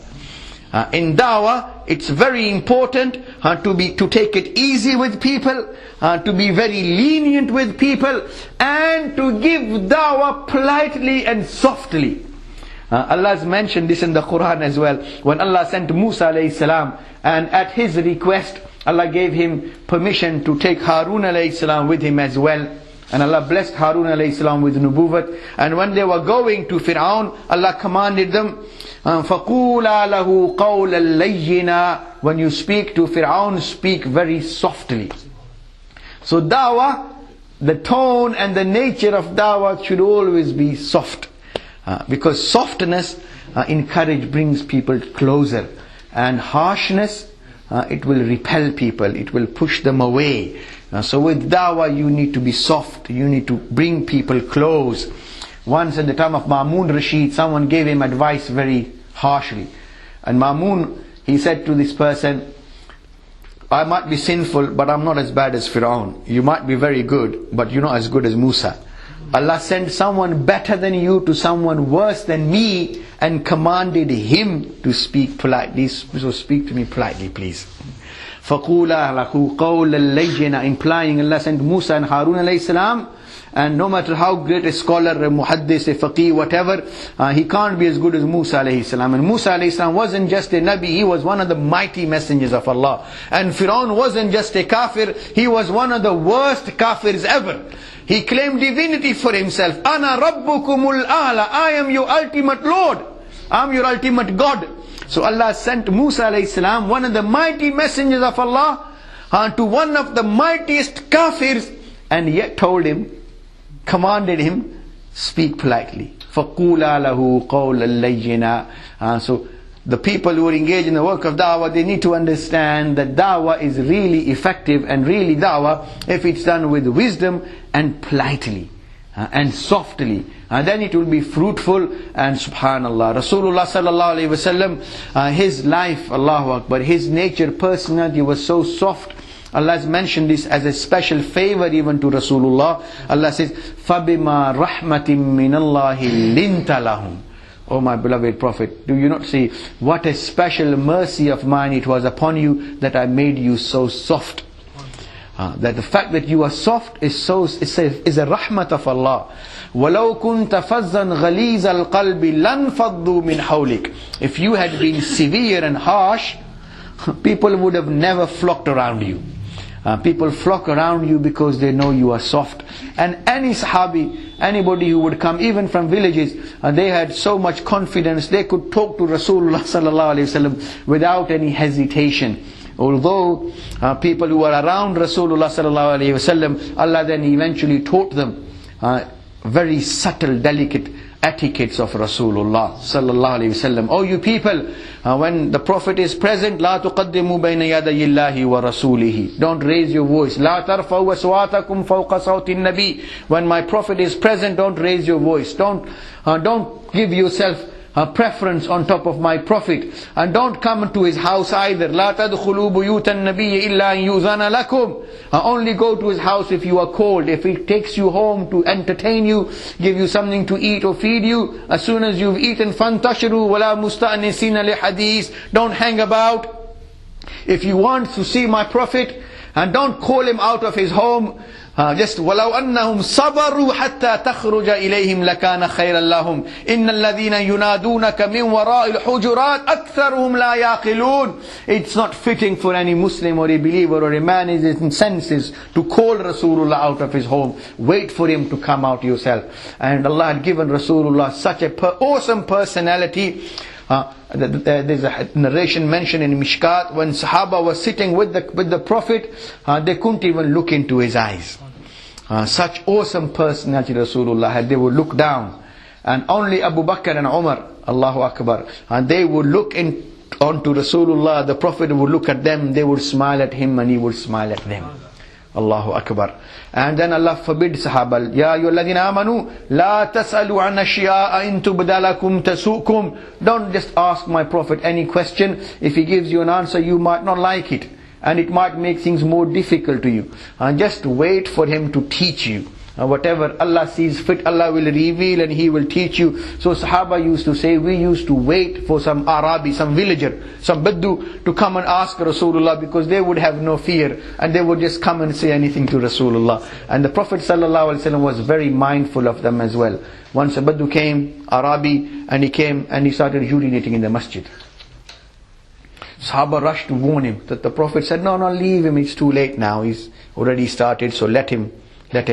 In dawah, it's very important to take it easy with people, to be very lenient with people, and to give dawah politely and softly. Allah has mentioned this in the Quran as well. When Allah sent Musa alayhi salam, and at his request, Allah gave him permission to take Harun alayhi salam with him as well. And Allah blessed Harun alayhi salam with nubuwwat. And when they were going to Fir'aun, Allah commanded them, فَقُولَا لَهُ قَوْلًا لَيِّنًا. When you speak to Fir'aun, speak very softly. So dawah, the tone and the nature of dawah should always be soft. Because softness brings people closer, and harshness it will repel people, it will push them away. So with dawah you need to be soft, you need to bring people close. Once at the time of Ma'mun Rashid, someone gave him advice very harshly, and Ma'mun, he said to this person, I might be sinful, but I'm not as bad as Fir'aun. You might be very good, but you're not as good as Musa. Allah sent someone better than you to someone worse than me and commanded him to speak politely. So speak to me politely, please. فَقُولَا لَهُ قَوْلًا لَيِّنًا. Implying Allah sent Musa and Harun alayhi salam, and no matter how great a scholar, a muhaddis, a faqih, whatever, he can't be as good as Musa alayhi salam. And Musa alayhi salam wasn't just a nabi, he was one of the mighty messengers of Allah. And Fir'aun wasn't just a kafir, he was one of the worst kafirs ever. He claimed divinity for himself. Ana rabbukumul a'la. I am your ultimate Lord. I am your ultimate God. So Allah sent Musa alayhi salam, one of the mighty messengers of Allah, to one of the mightiest kafirs, and yet told him, commanded him, speak politely. فَقُولَا لَهُ قَوْلًا لَيِّنًا. So the people who are engaged in the work of da'wah, they need to understand that da'wah is really effective and really da'wah if it's done with wisdom and politely and softly. Then it will be fruitful. And subhanallah, Rasulullah sallallahu alayhi wasallam, his life, Allahu Akbar, his nature, personality was so soft Allah has mentioned this as a special favor even to Rasulullah. Allah says, فَبِمَا رَحْمَةٍ مِّنَ اللَّهِ لِنْتَ لَهُمْ. Oh my beloved Prophet, do you not see what a special mercy of mine it was upon you that I made you so soft? That the fact that you are soft is a rahmat of Allah. وَلَوْ كُنْتَ فَزًّا غَلِيظَ الْقَلْبِ لَنْفَضُّوا مِنْ حَوْلِكَ. If you had been severe and harsh, people would have never flocked around you. People flock around you because they know you are soft. And any Sahabi, anybody who would come even from villages, they had so much confidence, they could talk to Rasulullah sallallahu alaihi wasallam without any hesitation. Although people who were around Rasulullah sallallahu alaihi wasallam, Allah then eventually taught them very subtle, delicate etiquettes of Rasulullah sallallahu alaihi wasallam. Oh you people, when the Prophet is present, لا تقدموا بين يدي الله ورسوله. Don't raise your voice. لا ترفعوا أصواتكم فوق صوت النبي. When my Prophet is present, don't raise your voice. Don't give yourself a preference on top of my Prophet, and don't come to his house either. لا تدخلوا بيوت النبي إلا أن يؤذن لكم. Only go to his house if you are called. If he takes you home to entertain you, give you something to eat or feed you, as soon as you've eaten, فانتشروا ولا مستأنسين لحديث. Don't hang about. If you want to see my Prophet, and don't call him out of his home, just وَلَوْ أَنَّهُمْ صَبَرُوا حَتَّى تَخْرُجَ إِلَيْهِمْ لَكَانَ خَيْرًا لَهُمْ إِنَّ الَّذِينَ يُنَادُونَكَ مِنْ وَرَاءِ الْحُجُرَاتِ أَكْثَرُهُمْ لَا يَعْقِلُونَ. It's not fitting for any Muslim or a believer or a man in his senses to call Rasulullah out of his home. Wait for him to come out yourself. And Allah had given Rasulullah such a awesome personality. There's a narration mentioned in Mishkat, when Sahaba was sitting with the Prophet, they couldn't even look into his eyes. Such awesome personality Rasulullah had. They would look down, and only Abu Bakr and Umar, Allahu Akbar, and they would look onto Rasulullah. The Prophet would look at them, they would smile at him, and he would smile at them. Allahu Akbar. And then Allah forbid Sahaba, Ya ayyuhalladhina amanu, la tas'alu an ashya'a in tubda lakum tasukum. Don't just ask my Prophet any question. If he gives you an answer, you might not like it, and it might make things more difficult to you. And just wait for him to teach you. Whatever Allah sees fit, Allah will reveal and He will teach you. So Sahaba used to say, we used to wait for some Arabi, some villager, some Baddu to come and ask Rasulullah, because they would have no fear and they would just come and say anything to Rasulullah. And the Prophet ﷺ was very mindful of them as well. Once a Baddu came, Arabi, and he came and he started urinating in the masjid. Sahaba rushed to warn him, that the Prophet said, no, leave him, it's too late now, he's already started, so let him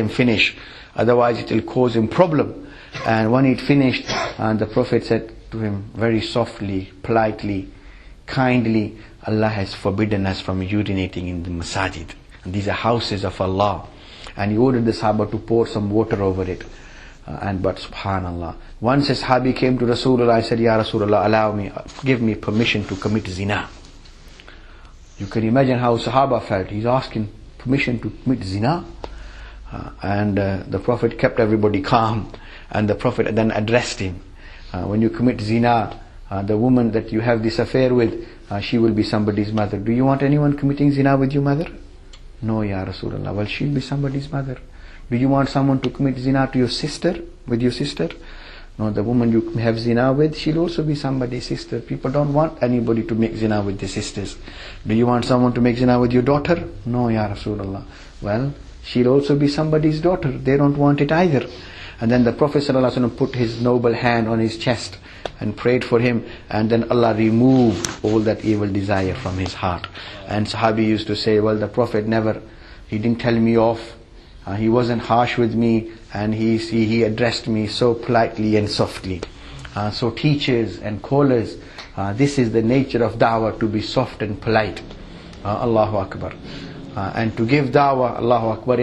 finish, otherwise it will cause him problem. And when he'd finished, and the Prophet said to him very softly, politely, kindly, Allah has forbidden us from urinating in the masajid, and these are houses of Allah. And he ordered the Sahaba to pour some water over it. But subhanallah, once a Sahabi came to Rasulullah, I said, Ya Rasulullah, give me permission to commit zina. You can imagine how Sahaba felt. He's asking permission to commit zina. And the Prophet kept everybody calm, and the Prophet then addressed him. When you commit zina, the woman that you have this affair with, she will be somebody's mother. Do you want anyone committing zina with your mother? No, Ya Rasulullah. Well, she'll be somebody's mother. Do you want someone to commit zina to your sister, with your sister? No, the woman you have zina with, she'll also be somebody's sister. People don't want anybody to make zina with their sisters. Do you want someone to make zina with your daughter? No, Ya Rasulullah. Well, she'll also be somebody's daughter. They don't want it either. And then the Prophet ﷺ put his noble hand on his chest and prayed for him, and then Allah removed all that evil desire from his heart. And Sahabi used to say, well, the Prophet he didn't tell me off, he wasn't harsh with me, and he addressed me so politely and softly. So teachers and callers, this is the nature of da'wah, to be soft and polite. Allahu Akbar. And to give da'wah, Allahu Akbar,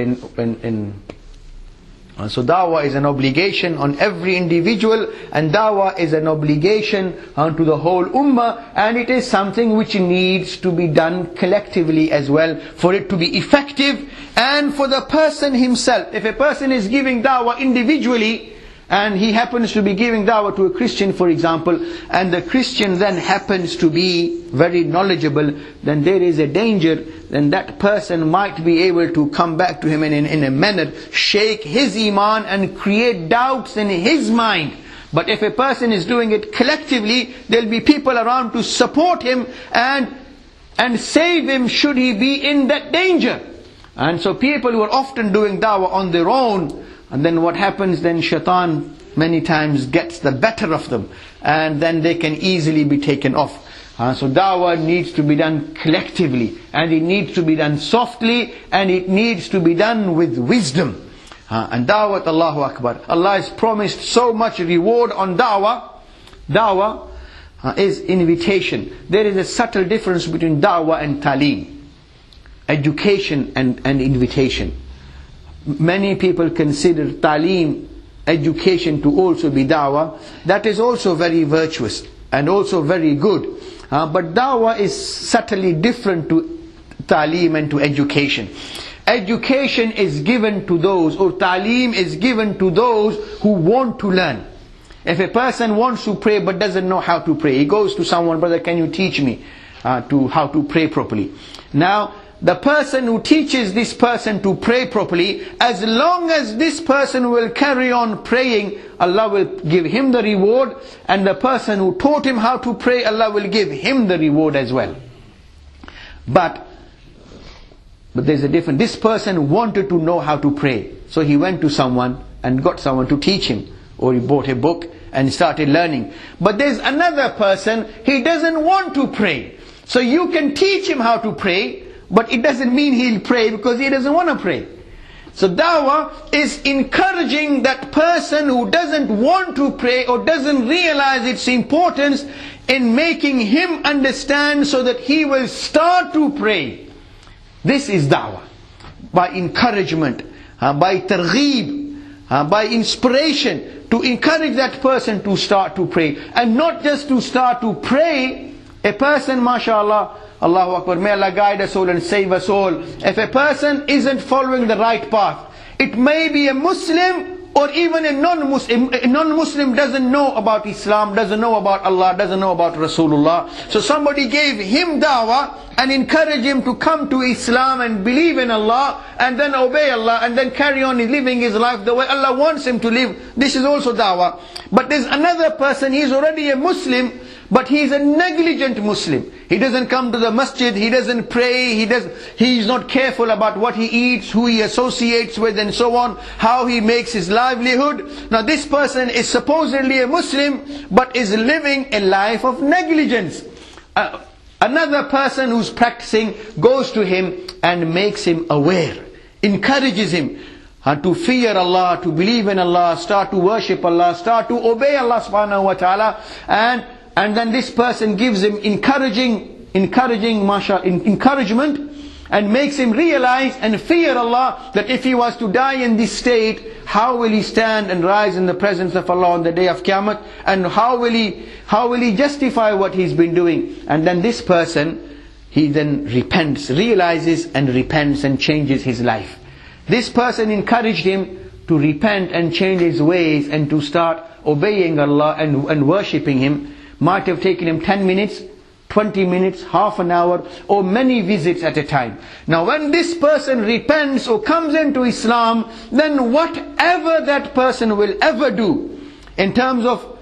so da'wah is an obligation on every individual, and da'wah is an obligation to the whole ummah, and it is something which needs to be done collectively as well, for it to be effective, and for the person himself. If a person is giving da'wah individually, and he happens to be giving dawah to a Christian, for example, and the Christian then happens to be very knowledgeable, then there is a danger. Then that person might be able to come back to him and in a manner shake his iman and create doubts in his mind. But if a person is doing it collectively, there will be people around to support him and save him should he be in that danger. And so people who are often doing dawah on their own, and then what happens, then shaitan many times gets the better of them, and then they can easily be taken off. So dawah needs to be done collectively, and it needs to be done softly, and it needs to be done with wisdom. And dawah, Allahu Akbar, Allah has promised so much reward on dawah. Dawah is invitation. There is a subtle difference between dawah and talim, education and invitation. Many people consider talim, education, to also be dawah. That is also very virtuous and also very good. But dawah is subtly different to talim and to education. Education is given to those, or talim is given to those who want to learn. If a person wants to pray but doesn't know how to pray, he goes to someone, brother, can you teach me how to pray properly? Now, the person who teaches this person to pray properly, as long as this person will carry on praying, Allah will give him the reward, and the person who taught him how to pray, Allah will give him the reward as well. But there's a difference. This person wanted to know how to pray, so he went to someone and got someone to teach him, or he bought a book and started learning. But there's another person, he doesn't want to pray, so you can teach him how to pray, but it doesn't mean he'll pray because he doesn't want to pray. So dawah is encouraging that person who doesn't want to pray or doesn't realize its importance, in making him understand so that he will start to pray. This is dawah. By encouragement, by targheeb, by inspiration, to encourage that person to start to pray. And not just to start to pray. A person, mashallah, Allahu Akbar, may Allah guide us all and save us all. If a person isn't following the right path, it may be a Muslim or even a non-Muslim. A non-Muslim doesn't know about Islam, doesn't know about Allah, doesn't know about Rasulullah. So somebody gave him dawah and encouraged him to come to Islam and believe in Allah and then obey Allah and then carry on living his life the way Allah wants him to live. This is also dawah. But there's another person, he's already a Muslim, but he's a negligent Muslim. He doesn't come to the masjid, he doesn't pray, he's not careful about what he eats, who he associates with and so on, how he makes his livelihood. Now this person is supposedly a Muslim, but is living a life of negligence. Another person who's practicing goes to him and makes him aware, encourages him to fear Allah, to believe in Allah, start to worship Allah, start to obey Allah subhanahu wa ta'ala, and then this person gives him encouragement and makes him realize and fear Allah, that if he was to die in this state, how will he stand and rise in the presence of Allah on the day of Qiyamah, and how will he justify what he's been doing. And then this person, he then repents, realizes and repents and changes his life. This person encouraged him to repent and change his ways and to start obeying Allah and worshipping Him. Might have taken him 10 minutes, 20 minutes, half an hour, or many visits at a time. Now when this person repents or comes into Islam, then whatever that person will ever do, in terms of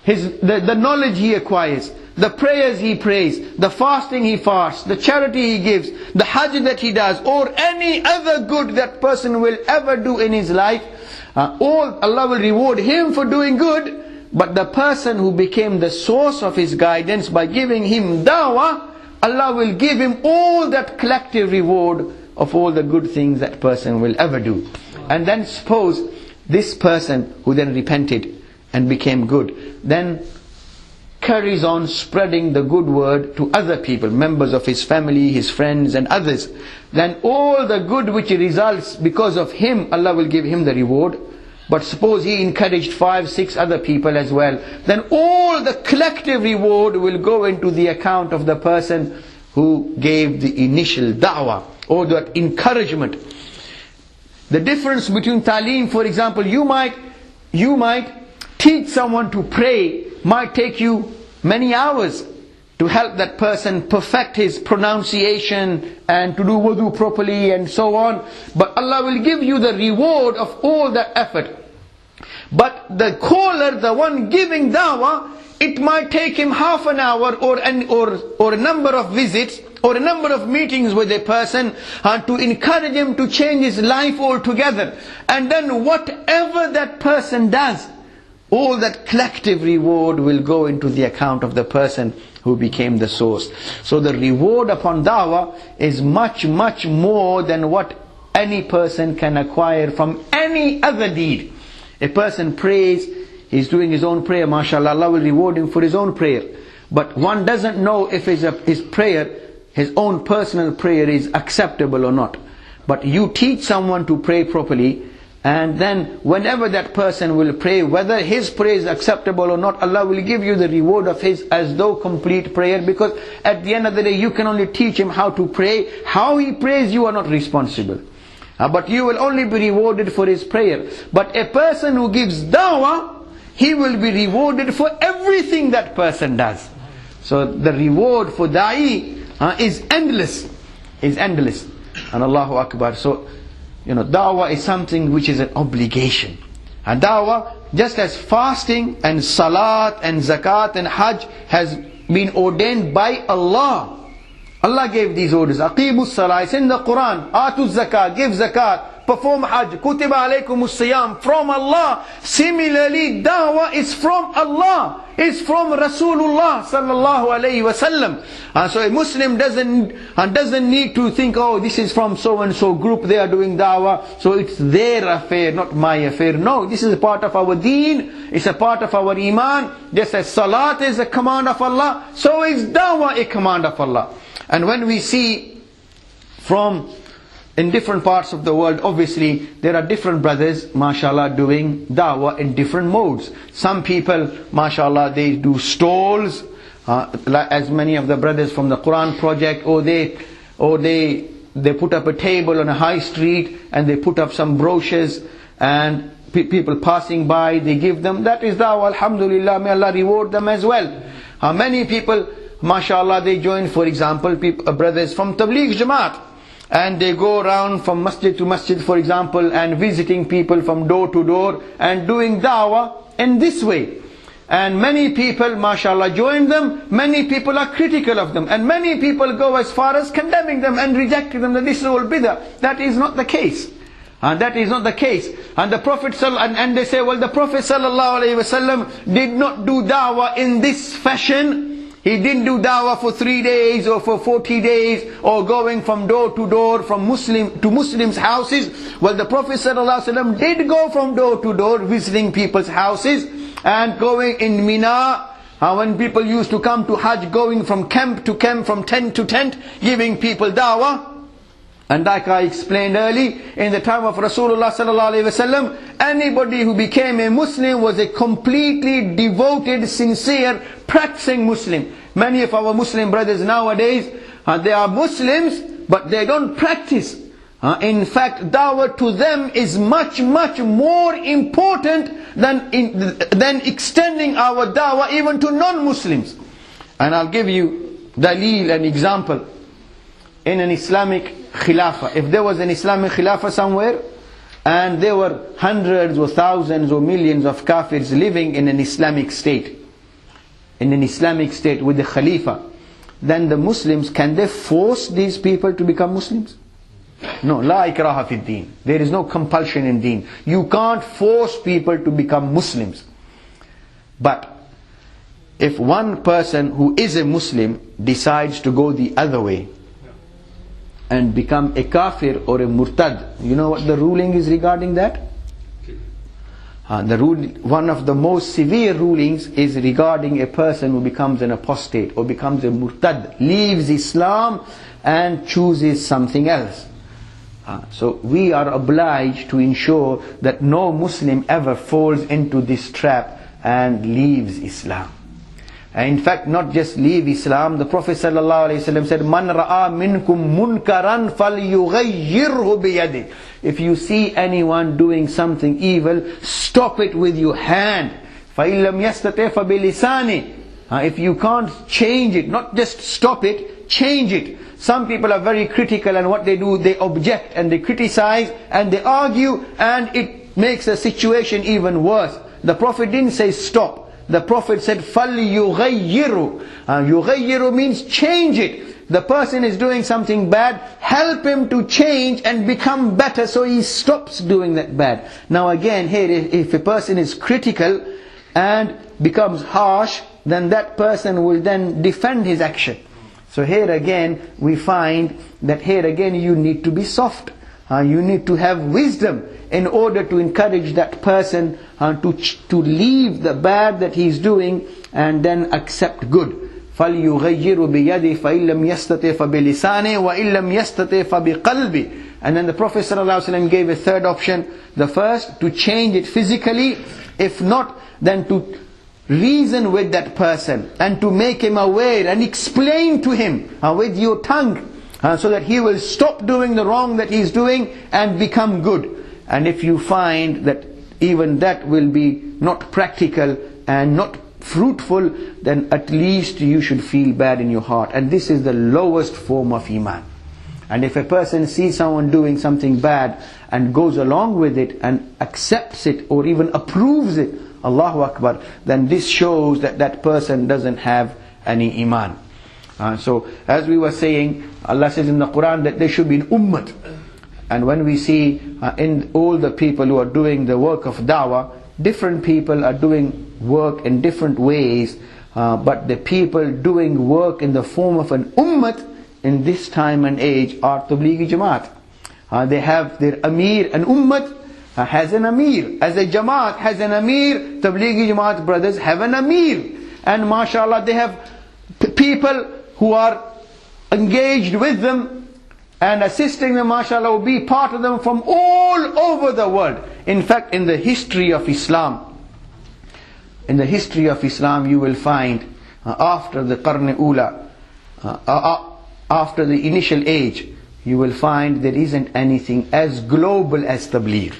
the knowledge he acquires, the prayers he prays, the fasting he fasts, the charity he gives, the hajj that he does, or any other good that person will ever do in his life, all Allah will reward him for doing good. But the person who became the source of his guidance by giving him dawah, Allah will give him all that collective reward of all the good things that person will ever do. And then suppose this person who then repented and became good, then carries on spreading the good word to other people, members of his family, his friends and others. Then all the good which results because of him, Allah will give him the reward. But suppose he encouraged 5, 6 other people as well, then all the collective reward will go into the account of the person who gave the initial da'wah or that encouragement. The difference between talim, for example, you might you might teach someone to pray, might take you many hours to help that person perfect his pronunciation and to do wudu properly and so on. But Allah will give you the reward of all that effort. But the caller, the one giving dawah, it might take him half an hour or a number of visits or a number of meetings with a person to encourage him to change his life altogether. And then whatever that person does, all that collective reward will go into the account of the person who became the source. So the reward upon dawah is much, much more than what any person can acquire from any other deed. A person prays, he's doing his own prayer, mashallah, Allah will reward him for his own prayer. But one doesn't know if his prayer, his own personal prayer, is acceptable or not. But you teach someone to pray properly, and then whenever that person will pray, whether his prayer is acceptable or not, Allah will give you the reward of his as though complete prayer. Because at the end of the day, you can only teach him how to pray. How he prays, you are not responsible. But you will only be rewarded for his prayer. But a person who gives dawah, he will be rewarded for everything that person does. So the reward for da'i is endless. Is endless. And Allahu Akbar. So, dawah is something which is an obligation. And dawah, just as fasting and salat and zakat and hajj has been ordained by Allah. Allah gave these orders. Aqimus salah, it's in the Quran. Atu zakat, give zakat, perform hajj, kutiba alaykumus siyam, from Allah. Similarly, dawah is from Allah. It's from Rasulullah sallallahu alayhi wasallam. So a Muslim doesn't need to think, oh, this is from so and so group, they are doing dawah, so it's their affair, not my affair. No, this is a part of our deen, it's a part of our iman. Just as salat is a command of Allah, so is dawah a command of Allah. And when we see from in different parts of the world, obviously there are different brothers, mashallah, doing dawah in different modes. Some people, mashallah, they do stalls, as many of the brothers from the Quran project, or they put up a table on a high street and they put up some brochures, and people passing by, they give them. That is dawah, alhamdulillah, may Allah reward them as well. Many people, mashallah, they join, for example, brothers from Tablighi Jamaat, and they go around from masjid to masjid, for example, and visiting people from door to door and doing dawah in this way. And many people, mashallah, join them. Many people are critical of them, and many people go as far as condemning them and rejecting them, that this is all bid'ah. That is not the case. And that is not the case. And the Prophet and they say, well, the Prophet sallallahu alaihi wasallam did not do dawah in this fashion. He didn't do dawah for 3 days or for 40 days or going from door to door from Muslim to Muslims' houses. Well, the Prophet ﷺ did go from door to door visiting people's houses and going in Mina. When people used to come to Hajj, going from camp to camp, from tent to tent, giving people dawah. And like I explained early, in the time of Rasulullah ﷺ, anybody who became a Muslim was a completely devoted, sincere, practicing Muslim. Many of our Muslim brothers nowadays, they are Muslims, but they don't practice. In fact, dawah to them is much, much more important than extending our dawah even to non-Muslims. And I'll give you dalil, an example. In an Islamic Khilafah, if there was an Islamic Khilafah somewhere, and there were hundreds or thousands or millions of kafirs living in an Islamic state, with the Khalifa, then the Muslims, can they force these people to become Muslims? No, la ikraha fi deen. There is no compulsion in deen. You can't force people to become Muslims. But if one person who is a Muslim decides to go the other way and become a kafir or a murtad, you know what the ruling is regarding that? One of the most severe rulings is regarding a person who becomes an apostate or becomes a murtad, leaves Islam and chooses something else. So we are obliged to ensure that no Muslim ever falls into this trap and leaves Islam. In fact, not just leave Islam. The Prophet ﷺ said, "Man ra'a minkum munkaran falyughayyirhu biyadihi." If you see anyone doing something evil, stop it with your hand. فَإِن لَمْ يَسْتَطِعْ فَبِلِسَانِهِ. If you can't change it, not just stop it, change it. Some people are very critical, and what they do, they object and they criticize and they argue, and it makes the situation even worse. The Prophet didn't say stop. The Prophet said, فَلْيُغَيِّرُ. Yughayyiru means change it. The person is doing something bad, help him to change and become better so he stops doing that bad. Now again, here, if a person is critical and becomes harsh, then that person will then defend his action. So here again, we find that here again you need to be soft. You need to have wisdom in order to encourage that person to leave the bad that he's doing and then accept good. فَلْيُغَيِّرُ بِيَدِهِ فَإِن لَمْ يَسْتَطِعْ فَبِلِسَانِهِ وَإِن لَمْ يَسْتَطِعْ فَبِقَلْبِهِ. And then the Prophet ﷺ gave a third option. The first, to change it physically. If not, then to reason with that person and to make him aware and explain to him with your tongue, so that he will stop doing the wrong that he's doing and become good. And if you find that even that will be not practical and not fruitful, then at least you should feel bad in your heart. And this is the lowest form of iman. And if a person sees someone doing something bad and goes along with it and accepts it or even approves it, Allahu Akbar, then this shows that that person doesn't have any iman. So as we were saying, Allah says in the Quran that there should be an ummah. And when we see in all the people who are doing the work of da'wah, different people are doing work in different ways, but the people doing work in the form of an ummah in this time and age are Tablighi Jamaat. They have their Amir. An ummah has an Amir. As a Jamaat has an Amir, Tablighi Jamaat brothers have an Amir. And mashallah, they have people who are engaged with them and assisting them, mashallah, will be part of them from all over the world. In fact, in the history of Islam, you will find after the Qarn Ula, after the initial age, you will find there isn't anything as global as Tabligh.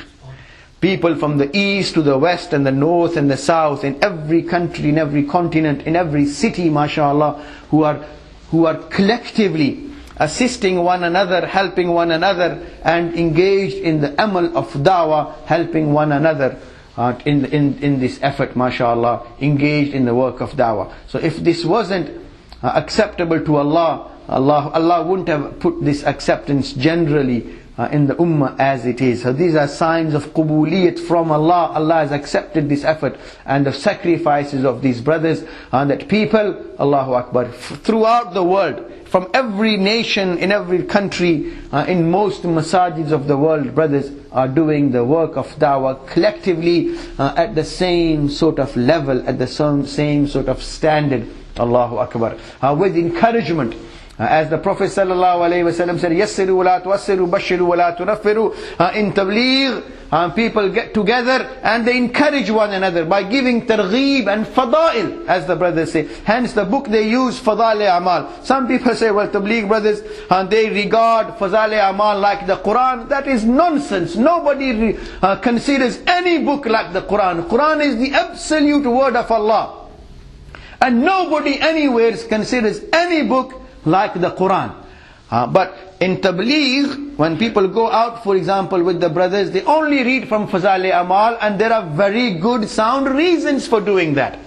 People from the east to the west and the north and the south, in every country, in every continent, in every city, mashallah, who are collectively assisting one another, helping one another, and engaged in the amal of da'wah, helping one another in this effort, mashallah, engaged in the work of da'wah. So if this wasn't acceptable to Allah, Allah wouldn't have put this acceptance generally in the ummah as it is. So these are signs of qubuliyat from Allah. Allah has accepted this effort and the sacrifices of these brothers, that people, Allahu Akbar, throughout the world, from every nation, in every country, in most masajids of the world, brothers are doing the work of da'wah collectively at the same sort of level, at the same sort of standard. Allahu Akbar. With encouragement. As the Prophet ﷺ said, يَسِّرُوا وَلَا تُوَسِّرُوا بَشِّرُوا وَلَا تُنَفِّرُوا. In Tabligh, people get together and they encourage one another by giving targheeb and fada'il, as the brothers say. Hence the book they use, Fada'il-e-Amal. Some people say, well, Tabligh brothers, they regard Fada'il-e-Amal like the Quran. That is nonsense. Nobody considers any book like the Quran. Quran is the absolute word of Allah. And nobody anywhere considers any book like the Quran. But in Tabligh, when people go out, for example, with the brothers, they only read from Fada'il-e-Amal, and there are very good sound reasons for doing that.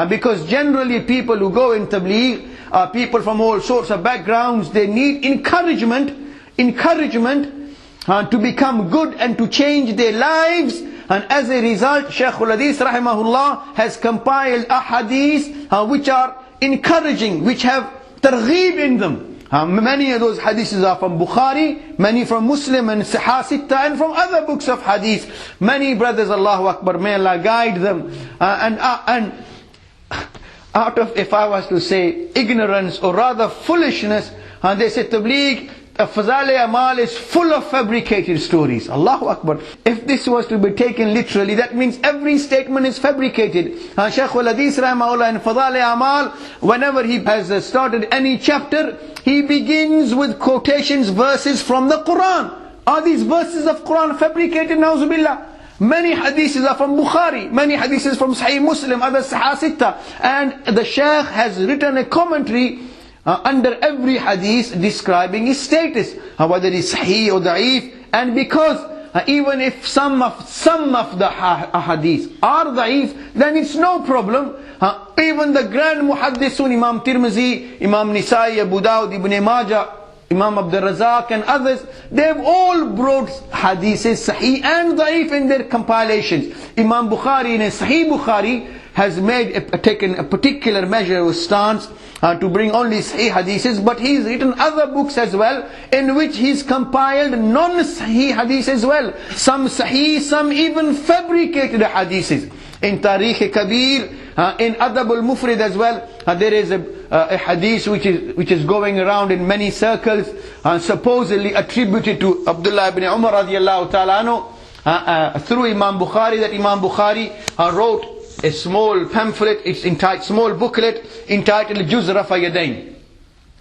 Because generally people who go in Tabligh are people from all sorts of backgrounds. They need encouragement to become good and to change their lives. And as a result, Shaykh al-Hadith rahimahullah has compiled ahadith which are encouraging, which have targheeb in them. Many of those hadiths are from Bukhari, many from Muslim and Sahih Sitta, and from other books of hadith. Many brothers, Allahu Akbar, may Allah guide them. And out of, if I was to say, ignorance or rather foolishness, they say Tabligh Fazal-e-Amal is full of fabricated stories. Allahu Akbar. If this was to be taken literally, that means every statement is fabricated. Shaykh al-Hadith rahimahullah in Fazal-e-Amal, whenever he has started any chapter, he begins with quotations, verses from the Quran. Are these verses of Quran fabricated? Na'uzubillah. Many hadiths are from Bukhari, many hadiths from Sahih Muslim, other Sahih Sitta. And the Shaykh has written a commentary under every hadith describing its status, whether it is Sahih or Da'if. And because even if some of the hadiths are Da'if, then it's no problem. Even the grand Muhaddisun, Imam Tirmizi, Imam Nisai, Abu Dawud, Ibn Majah, Imam Abdul Razak and others, they've all brought hadiths Sahih and Da'if in their compilations. Imam Bukhari in a Sahih Bukhari has taken a particular measure or stance to bring only Sahih hadiths, but he's written other books as well in which he's compiled non-Sahih hadiths as well. Some Sahih, some even fabricated hadiths. In Tarikh Kabir, in Adab al-Mufrid as well, there is a hadith which is going around in many circles, supposedly attributed to Abdullah ibn Umar radiallahu ta'ala anhu, through Imam Bukhari, that Imam Bukhari wrote a small pamphlet, it's entitled, small booklet entitled Juz Rafa Yadain,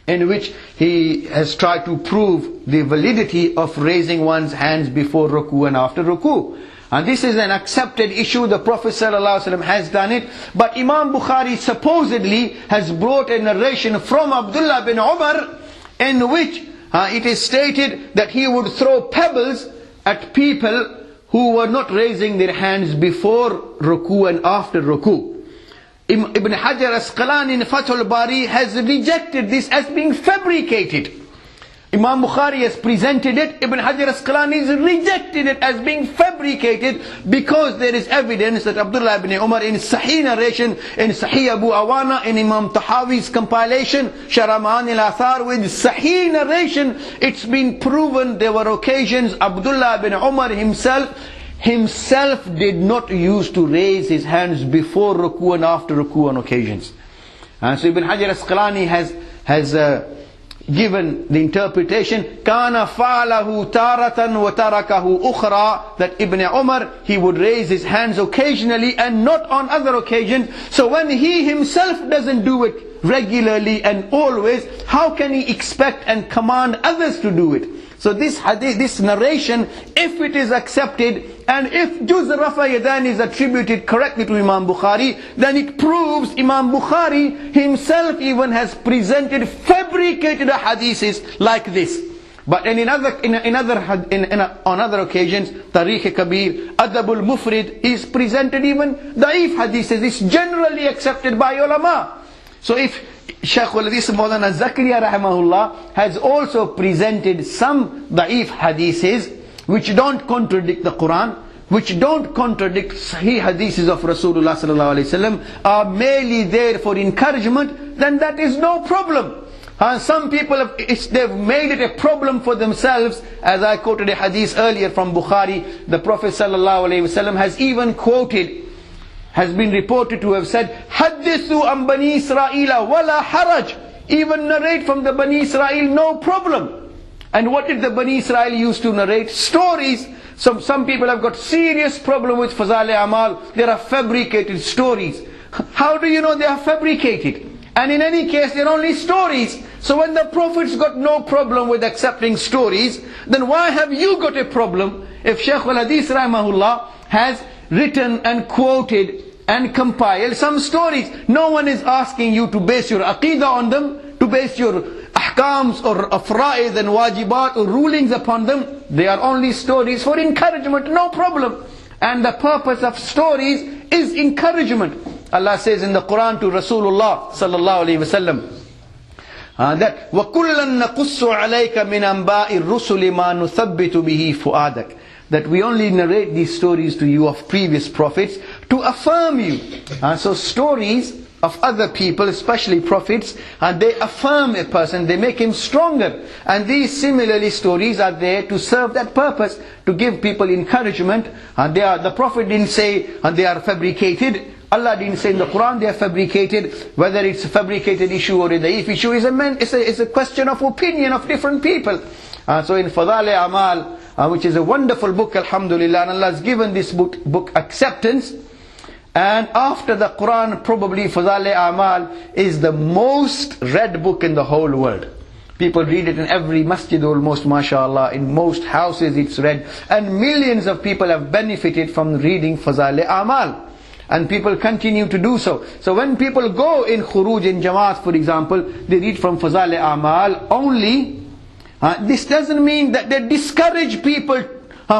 in which he has tried to prove the validity of raising one's hands before ruku and after ruku. And this is an accepted issue. The Prophet ﷺ has done it. But Imam Bukhari supposedly has brought a narration from Abdullah bin Umar in which it is stated that he would throw pebbles at people who were not raising their hands before ruku and after ruku. Ibn Hajar Asqalani in Fathul Bari has rejected this as being fabricated. Imam Bukhari has presented it, Ibn Hajar Asqalani has rejected it as being fabricated, because there is evidence that Abdullah ibn Umar in Sahih narration, in Sahih Abu Awana, in Imam Tahawi's compilation, Sharh Ma'ani al-Athar, with Sahih narration, it's been proven there were occasions Abdullah ibn Umar himself did not used to raise his hands before ruku and after ruku on occasions. And so Ibn Hajar Asqalani has given the interpretation, kana fa'alahu taratan wa tarakahu ukhra, that Ibn Umar, he would raise his hands occasionally and not on other occasions. So when he himself doesn't do it regularly and always, how can he expect and command others to do it? So this hadith, this narration, if it is accepted, and if Juz Rafa Yadan is attributed correctly to Imam Bukhari, then it proves Imam Bukhari himself even has presented fabricated hadiths like this. But on other occasions, Tarikh Kabir, Adab al-Mufrid is presented even Da'if hadiths. It's generally accepted by ulama. So if Shaykh al-Hadith Maulana Zakaria rahimahullah has also presented some Da'if hadiths which don't contradict the Quran, which don't contradict Sahih hadiths of Rasulullah sallallahu alaihi wasallam, are merely there for encouragement, then that is no problem. Some people they've made it a problem for themselves. As I quoted a hadith earlier from Bukhari, the Prophet sallallahu alaihi wasallam has even quoted, has been reported to have said, Haddithu an Bani Israila wala haraj. Even narrate from the Bani Israel, no problem. And what did the Bani Israel used to narrate? Stories. Some people have got serious problem with Fazal-e-Amal. There are fabricated stories. How do you know they are fabricated? And in any case, they're only stories. So when the Prophet's got no problem with accepting stories, then why have you got a problem if Shaykh al-Hadith rahimahullah has written and quoted and compiled some stories? No one is asking you to base your aqidah on them, to base your ahkams or afra'id and wajibat or rulings upon them. They are only stories for encouragement, no problem. And the purpose of stories is encouragement. Allah says in the Quran to Rasulullah sallallahu alaihi wasallam that وَكُلًّا نَقُصُّ عَلَيْكَ مِنْ أَنْبَاءِ الرُّسُلِ مَا نُثَبِّتُ بِهِ فُؤَادَكَ, that we only narrate these stories to you of previous prophets to affirm you. So stories of other people, especially prophets, they affirm a person, they make him stronger. And these similarly stories are there to serve that purpose, to give people encouragement. The Prophet didn't say they are fabricated. Allah didn't say in the Quran they are fabricated. Whether it's a fabricated issue or a da'if issue is a question of opinion of different people. So in Fadal-e-Amal, which is a wonderful book, alhamdulillah, and Allah has given this book acceptance. And after the Quran, probably Fadal-e-Amal is the most read book in the whole world. People read it in every masjid almost, mashallah. In most houses it's read. And millions of people have benefited from reading Fadal-e-Amal. And people continue to do so. So when people go in Khuruj in Jamaat, for example, they read from Fadal-e-Amal only. This doesn't mean that they discourage people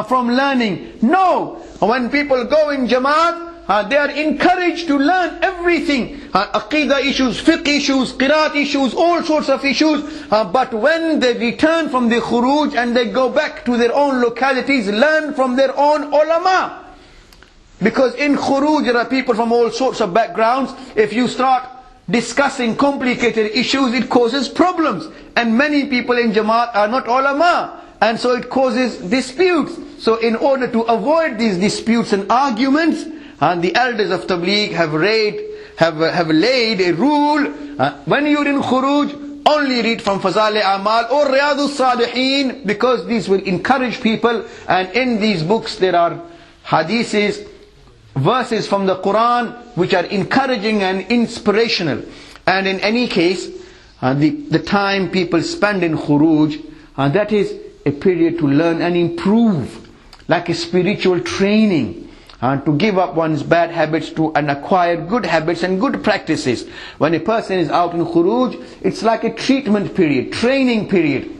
from learning. No! When people go in Jamaat, they are encouraged to learn everything. Aqidah issues, fiqh issues, qiraat issues, all sorts of issues. But when they return from the khuruj and they go back to their own localities, learn from their own ulama. Because in khuruj there are people from all sorts of backgrounds. If you start discussing complicated issues, it causes problems. And many people in Jamaat are not ulama. And so it causes disputes. So in order to avoid these disputes and arguments, the elders of Tabligh have laid a rule. When you're in Khuruj, only read from Fadal-e-Amal or Riyadus Salihin, because these will encourage people. And in these books there are hadiths, verses from the Quran which are encouraging and inspirational. And in any case, the time people spend in Khuruj, that is a period to learn and improve, like a spiritual training. To give up one's bad habits and acquire good habits and good practices. When a person is out in Khuruj, it's like a treatment period, training period.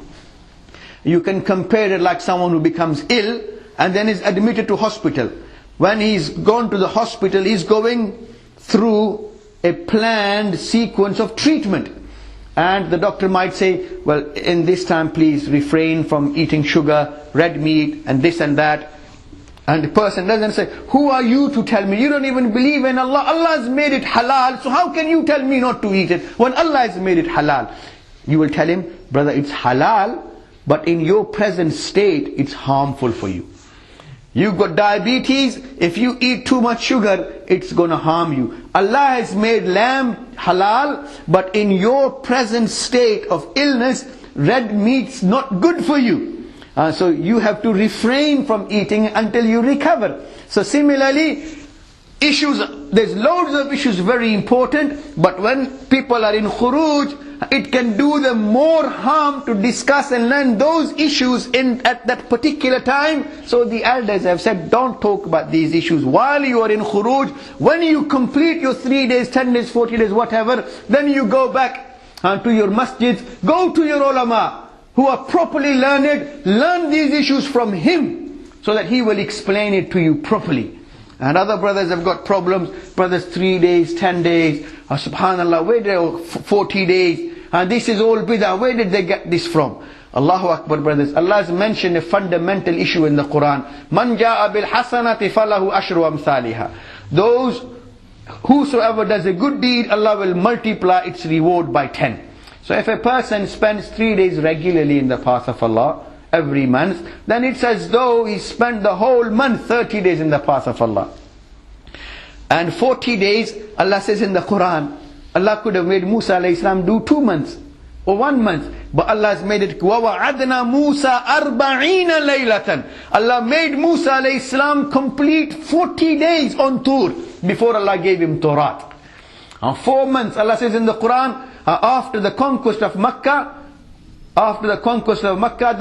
You can compare it like someone who becomes ill and then is admitted to hospital. When he's gone to the hospital, he's going through a planned sequence of treatment. And the doctor might say, well, in this time please refrain from eating sugar, red meat and this and that. And the person doesn't say, who are you to tell me? You don't even believe in Allah. Allah has made it halal, so how can you tell me not to eat it when Allah has made it halal? You will tell him, brother, it's halal, but in your present state, it's harmful for you. You've got diabetes, if you eat too much sugar, it's going to harm you. Allah has made lamb halal, but in your present state of illness, red meat's not good for you. So you have to refrain from eating until you recover. So similarly, there's loads of issues very important, but when people are in khuruj, it can do them more harm to discuss and learn those issues at that particular time. So the elders have said, don't talk about these issues while you are in khuruj. When you complete your 3 days, 10 days, 40 days, whatever, then you go back to your masjids, go to your ulama who are properly learned, learn these issues from him, so that he will explain it to you properly. And other brothers have got problems. Brothers, 3 days, 10 days, subhanallah, where did 40 days, and this is all bid'ah, where did they get this from? Allahu Akbar, brothers. Allah has mentioned a fundamental issue in the Quran. Man ja'a bil hasanati falahu ashru amthaliha. Whosoever does a good deed, Allah will multiply its reward by 10. So if a person spends 3 days regularly in the path of Allah, every month, then it's as though he spent the whole month, 30 days in the path of Allah. And 40 days, Allah says in the Quran, Allah could have made Musa alayhi salam do 2 months or 1 month, but Allah has made it وَوَعَدْنَا مُوسَى 40 لَيْلَةً. Allah made Musa alayhi salam complete 40 days on Tur before Allah gave him Torah. 4 months, Allah says in the Quran, after the conquest of Makkah, the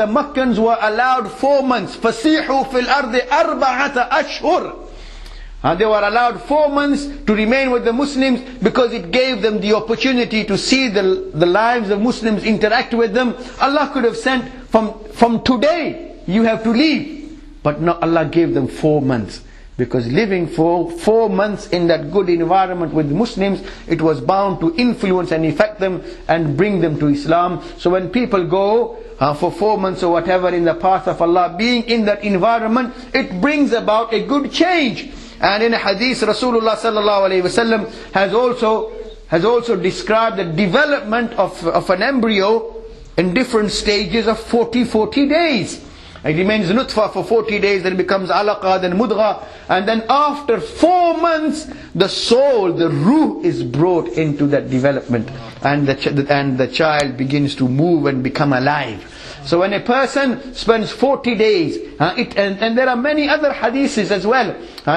Makkans were allowed 4 months. فَسِيحُوا فِي الْأَرْضِ أَرْبَعَةَ أَشْهُرٍ. They were allowed 4 months to remain with the Muslims, because it gave them the opportunity to see the lives of Muslims, interact with them. Allah could have sent from today, you have to leave. But no, Allah gave them 4 months. Because living for 4 months in that good environment with Muslims, it was bound to influence and affect them and bring them to Islam. So when people go for 4 months or whatever in the path of Allah, being in that environment, it brings about a good change. And in a hadith, Rasulullah sallallahu alaihi wasallam has also described the development of an embryo in different stages of 40 days. It remains nutfa for 40 days, then it becomes alaqa, then mudgha, and then after 4 months, the soul, the ruh is brought into that development, and the child begins to move and become alive. So when a person spends 40 days, and there are many other hadiths as well.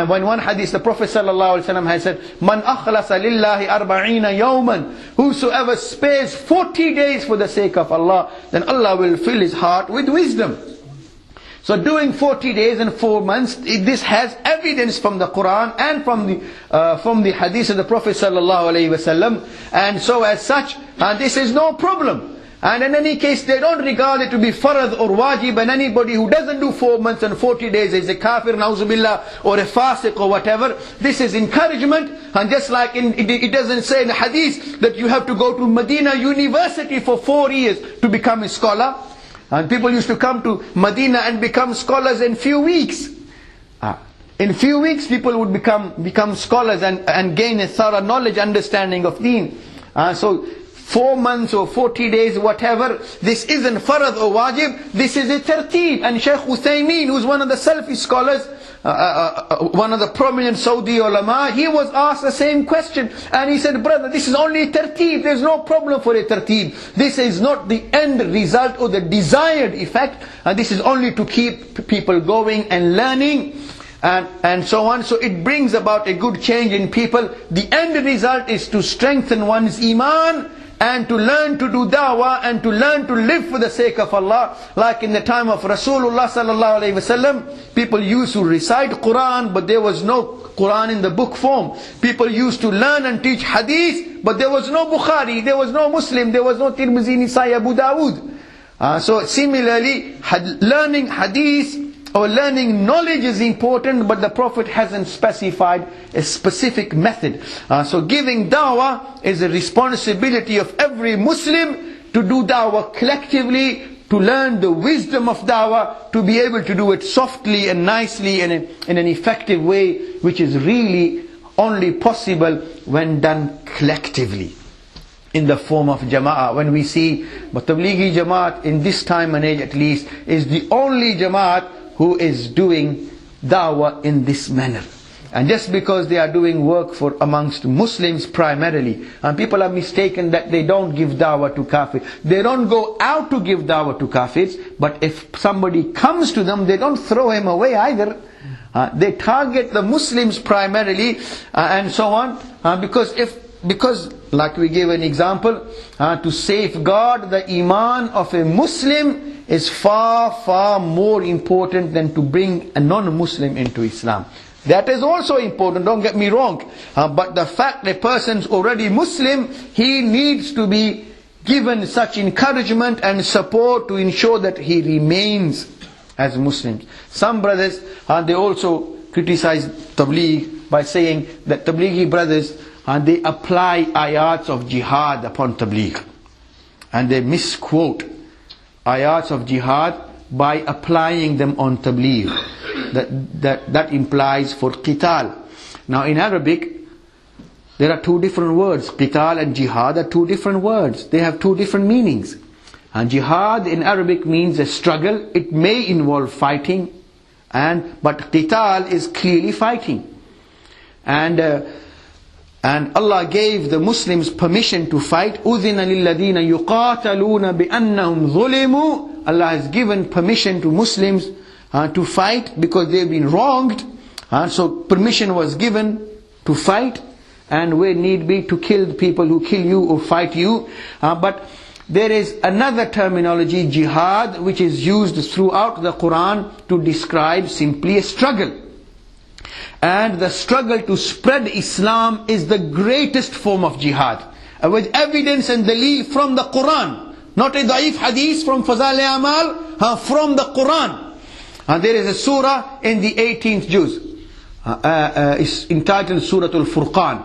When one hadith, the Prophet ﷺ has said, "Man akhlasa lillahi arba'ina yawman," whosoever spares 40 days for the sake of Allah, then Allah will fill his heart with wisdom. So doing 40 days and 4 months, this has evidence from the Quran and from the hadith of the Prophet ﷺ. And so as such, this is no problem. And in any case, they don't regard it to be farad or wajib, and anybody who doesn't do 4 months and 40 days is a kafir, na'uzubillah, or a fasiq or whatever. This is encouragement, and just like it doesn't say in the hadith that you have to go to Medina University for 4 years to become a scholar. And people used to come to Medina and become scholars in few weeks. In few weeks people would become scholars and gain a thorough knowledge, understanding of deen. So 4 months or 40 days, whatever, this isn't farad or wajib, this is a tartib. And Sheikh Uthaymeen, who's one of the Salafi scholars, one of the prominent Saudi ulama, he was asked the same question, and he said, brother, this is only a tartib, there's no problem for a tartib. This is not the end result or the desired effect, and this is only to keep people going and learning, and so on. So it brings about a good change in people. The end result is to strengthen one's iman, and to learn to do da'wah, and to learn to live for the sake of Allah. Like in the time of Rasulullah sallallahu alaihi wasallam, people used to recite Quran, but there was no Quran in the book form. People used to learn and teach hadith, but there was no Bukhari, there was no Muslim, there was no Tirmidhi, Nisai, Abu Dawood. So similarly, learning hadith or learning knowledge is important, but the Prophet hasn't specified a specific method. So giving da'wah is a responsibility of every Muslim to do da'wah collectively, to learn the wisdom of da'wah, to be able to do it softly and nicely and in an effective way, which is really only possible when done collectively, in the form of jama'ah. When we see, but Tablighi Jamaat in this time and age at least is the only Jamaat who is doing da'wah in this manner. And just because they are doing work for amongst Muslims primarily, and people are mistaken that they don't give da'wah to kafirs. They don't go out to give da'wah to kafirs, but if somebody comes to them, they don't throw him away either. They target the Muslims primarily, and so on, because like we gave an example, to safeguard the iman of a Muslim is far, far more important than to bring a non-Muslim into Islam. That is also important, don't get me wrong. But the fact that a person's already Muslim, he needs to be given such encouragement and support to ensure that he remains as Muslims. Some brothers, they also criticize Tabligh by saying that Tablighi brothers, they apply ayats of jihad upon Tabligh. And they misquote ayats of jihad by applying them on Tabligh. That implies for qital. Now in Arabic, there are two different words. Qital and jihad are two different words. They have two different meanings. And jihad in Arabic means a struggle. It may involve fighting, but qital is clearly fighting. And Allah gave the Muslims permission to fight. أُذِنَ لِلَّذِينَ يُقَاتَلُونَ بِأَنَّهُمْ ظُلِمُوا. Allah has given permission to Muslims to fight because they've been wronged. So permission was given to fight, and where need be to kill the people who kill you or fight you. But there is another terminology, jihad, which is used throughout the Quran to describe simply a struggle. And the struggle to spread Islam is the greatest form of jihad, with evidence and dalil from the Quran, not a da'if hadith from Fazal Amal, from the Quran. There is a surah in the 18th juz, it's entitled Surah Al-Furqan.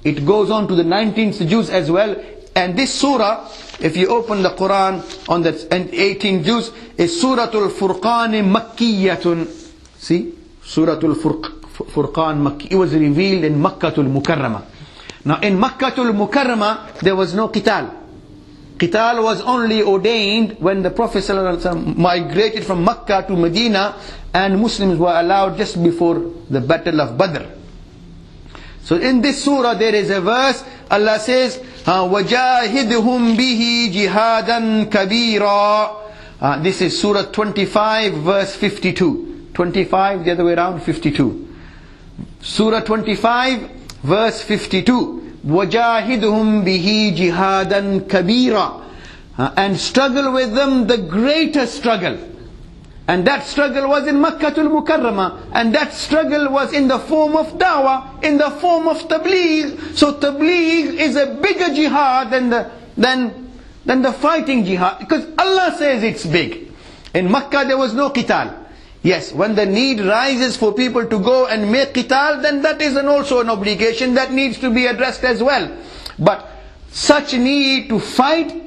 It goes on to the 19th juz as well. And this surah, if you open the Quran on the 18th juz, is Surah Al-Furqan Makkiyatun. See, Surah Al-Furqan Makki. It was revealed in Makkah Al-Mukarramah. Now in Makkah Al-Mukarramah there was no qital. Qital was only ordained when the Prophet ﷺ migrated from Makkah to Medina, and Muslims were allowed just before the Battle of Badr. So in this surah there is a verse, Allah says, وَجَاهِدْهُمْ بِهِ جِهَادًا كَبِيرًا. This is Surah 25 verse 52. 25, the other way around, 52. Surah 25 verse 52. وَجَاهِدْهُمْ بِهِ جِهَادًا كَبِيرًا. And struggle with them the greater struggle. And that struggle was in Makkatul Mukarramah, and that struggle was in the form of dawah, in the form of tabligh. So tabligh is a bigger jihad than the fighting jihad, because Allah says it's big. In Makkah there was no qital. Yes, when the need rises for people to go and make qital, then that is also an obligation that needs to be addressed as well. But such need to fight,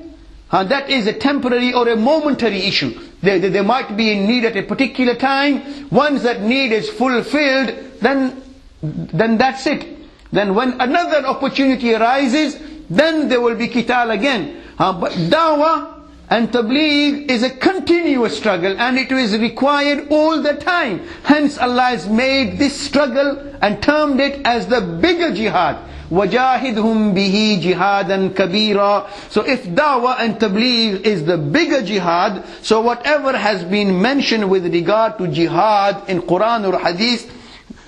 that is a temporary or a momentary issue. There might be a need at a particular time. Once that need is fulfilled, then that's it. Then when another opportunity arises, then there will be qital again. But dawah and tabligh is a continuous struggle, and it is required all the time. Hence Allah has made this struggle and termed it as the bigger jihad. وَجَاهِدْهُمْ بِهِ جِهَادًا كَبِيرًا. So if dawah and tabligh is the bigger jihad, so whatever has been mentioned with regard to jihad in Quran or Hadith,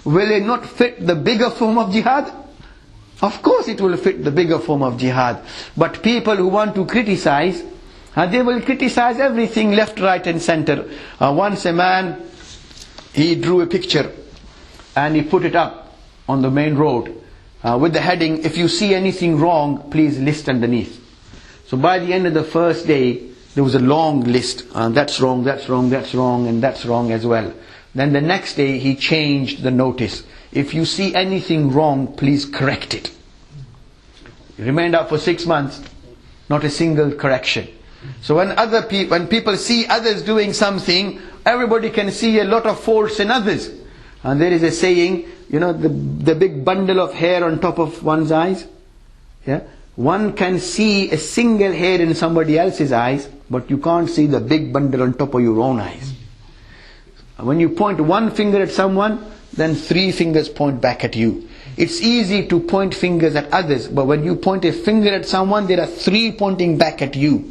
will it not fit the bigger form of jihad? Of course it will fit the bigger form of jihad. But people who want to criticize, they will criticize everything left, right and center. Once a man, he drew a picture and he put it up on the main road with the heading, "If you see anything wrong, please list underneath." So by the end of the first day, there was a long list. That's wrong, that's wrong, that's wrong, and that's wrong as well. Then the next day he changed the notice. "If you see anything wrong, please correct it." It remained out for 6 months, not a single correction. So when people see others doing something, everybody can see a lot of faults in others. And there is a saying, the big bundle of hair on top of one's eyes. Yeah, one can see a single hair in somebody else's eyes, but you can't see the big bundle on top of your own eyes. When you point one finger at someone, then 3 fingers point back at you. It's easy to point fingers at others, but when you point a finger at someone, there are 3 pointing back at you.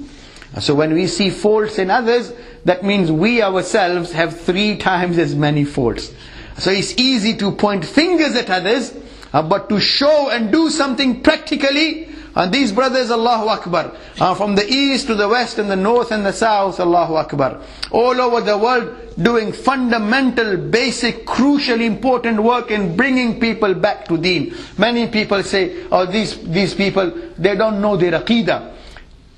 So when we see faults in others, that means we ourselves have 3 times as many faults. So it's easy to point fingers at others, but to show and do something practically, these brothers, Allahu Akbar, from the east to the west and the north and the south, Allahu Akbar, all over the world, doing fundamental, basic, crucial, important work in bringing people back to deen. Many people say, these people, they don't know their aqidah,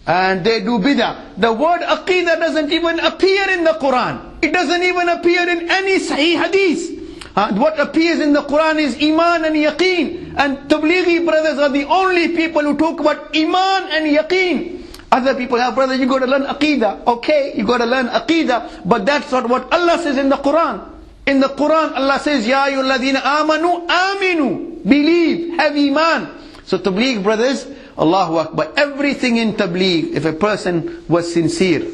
and they do bid'ah. The word aqidah doesn't even appear in the Quran. It doesn't even appear in any Sahih Hadith. What appears in the Quran is Iman and Yaqeen. And Tablighi brothers are the only people who talk about Iman and Yaqeen. Other people have, brother, you got to learn Aqidah. Okay, you got to learn Aqidah. But that's not what Allah says in the Quran. In the Quran, Allah says, Ya ayyuhalladhina amanu, aminu. Believe, have Iman. So Tabligh brothers, Allahu Akbar. Everything in Tabligh, if a person was sincere,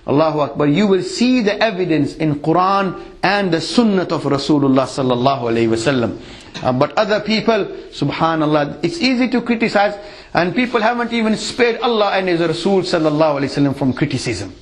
Allahu Akbar, you will see the evidence in Quran and the Sunnah of Rasulullah sallallahu alayhi wasallam. But other people, subhanallah, it's easy to criticize, and people haven't even spared Allah and His Rasul sallallahu alayhi wasallam from criticism.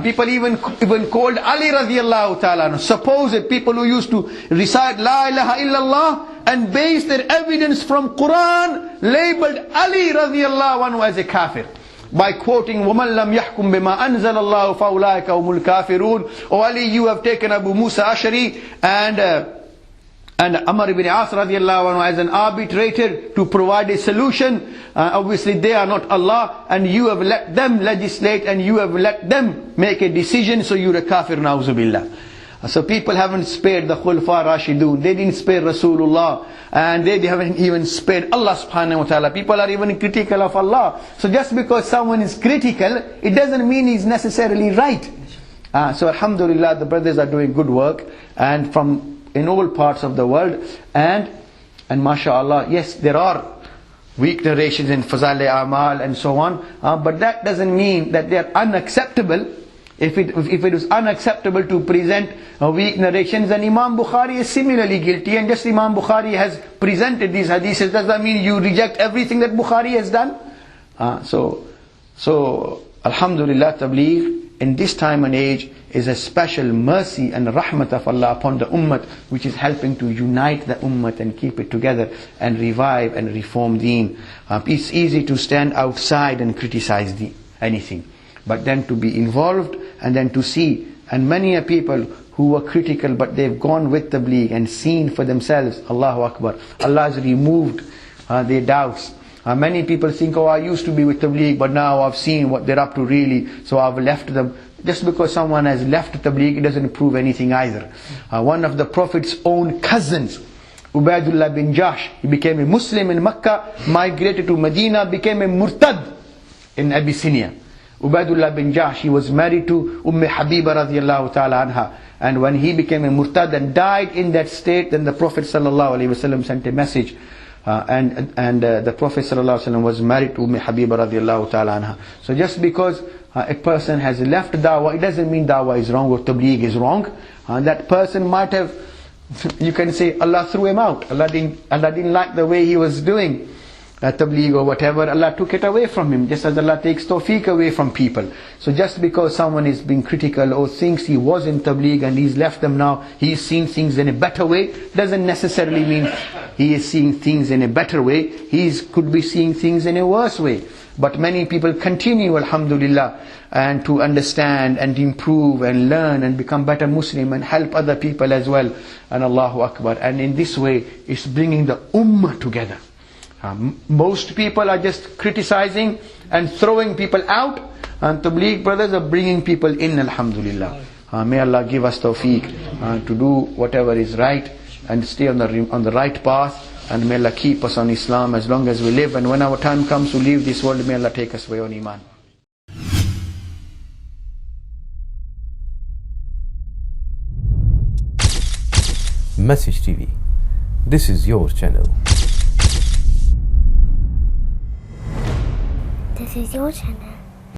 People even called Ali radiallahu ta'ala, supposed people who used to recite La ilaha illallah and base their evidence from Quran, labeled Ali radiallahu anhu as a kafir, by quoting وَمَنْ لَمْ يَحْكُمْ بِمَا أَنزَلَ اللَّهُ فَأُولَٰئِكَ هُمُ الْكَافِرُونَ. Oh Ali, you have taken Abu Musa Ashari and Amr ibn As radiallahu anhu as an arbitrator to provide a solution. Obviously they are not Allah, and you have let them legislate and you have let them make a decision, so you're a kafir, na'uzu billah. So people haven't spared the Khulfa Rashidun, they didn't spare Rasulullah, and they haven't even spared Allah subhanahu wa ta'ala. People are even critical of Allah. So just because someone is critical, it doesn't mean he's necessarily right. So alhamdulillah, the brothers are doing good work, and from in all parts of the world, and mashallah, yes, there are weak narrations in Fazal Amal and so on, but that doesn't mean that they are unacceptable. If it was unacceptable to present weak narrations, then Imam Bukhari is similarly guilty, and just Imam Bukhari has presented these hadiths. Does that mean you reject everything that Bukhari has done? So Alhamdulillah, Tabligh in this time and age is a special mercy and rahmat of Allah upon the ummah, which is helping to unite the ummah and keep it together and revive and reform deen. It's easy to stand outside and criticize anything, but then to be involved and then to see, and many people who were critical but they've gone with Tabligh and seen for themselves, Allahu Akbar, Allah has removed their doubts. Many people think, oh, I used to be with Tabligh, but now I've seen what they're up to really, so I've left them. Just because someone has left Tabligh, it doesn't prove anything either. One of the Prophet's own cousins, Ubaidullah bin Jahsh, he became a Muslim in Mecca, migrated to Medina, became a murtad in Abyssinia. Ubaidullah bin Jahsh, he was married to Habiba radiallahu ta'ala anha. And when he became a murtad and died in that state, then the Prophet sallallahu alaihi wasallam sent a message. And the Prophet ﷺ was married to Habiba radiallahu ta'ala anha. So just because a person has left dawah, it doesn't mean dawah is wrong or tabligh is wrong. That person might have, you can say, Allah threw him out. Allah didn't like the way he was doing tabligh or whatever. Allah took it away from him, just as Allah takes tawfiq away from people. So just because someone is being critical or thinks he was in tabligh and he's left them now, he's seeing things in a better way, doesn't necessarily mean he is seeing things in a better way. He could be seeing things in a worse way. But many people continue, alhamdulillah, and to understand and improve and learn and become better Muslim and help other people as well. And Allahu Akbar. And in this way, it's bringing the ummah together. Most people are just criticizing and throwing people out, and Tabligh brothers are bringing people in, alhamdulillah. May Allah give us tawfiq to do whatever is right and stay on the right path, and may Allah keep us on Islam as long as we live, and when our time comes to leave this world, may Allah take us away on Iman. MessageTv, this is your channel. This is your channel.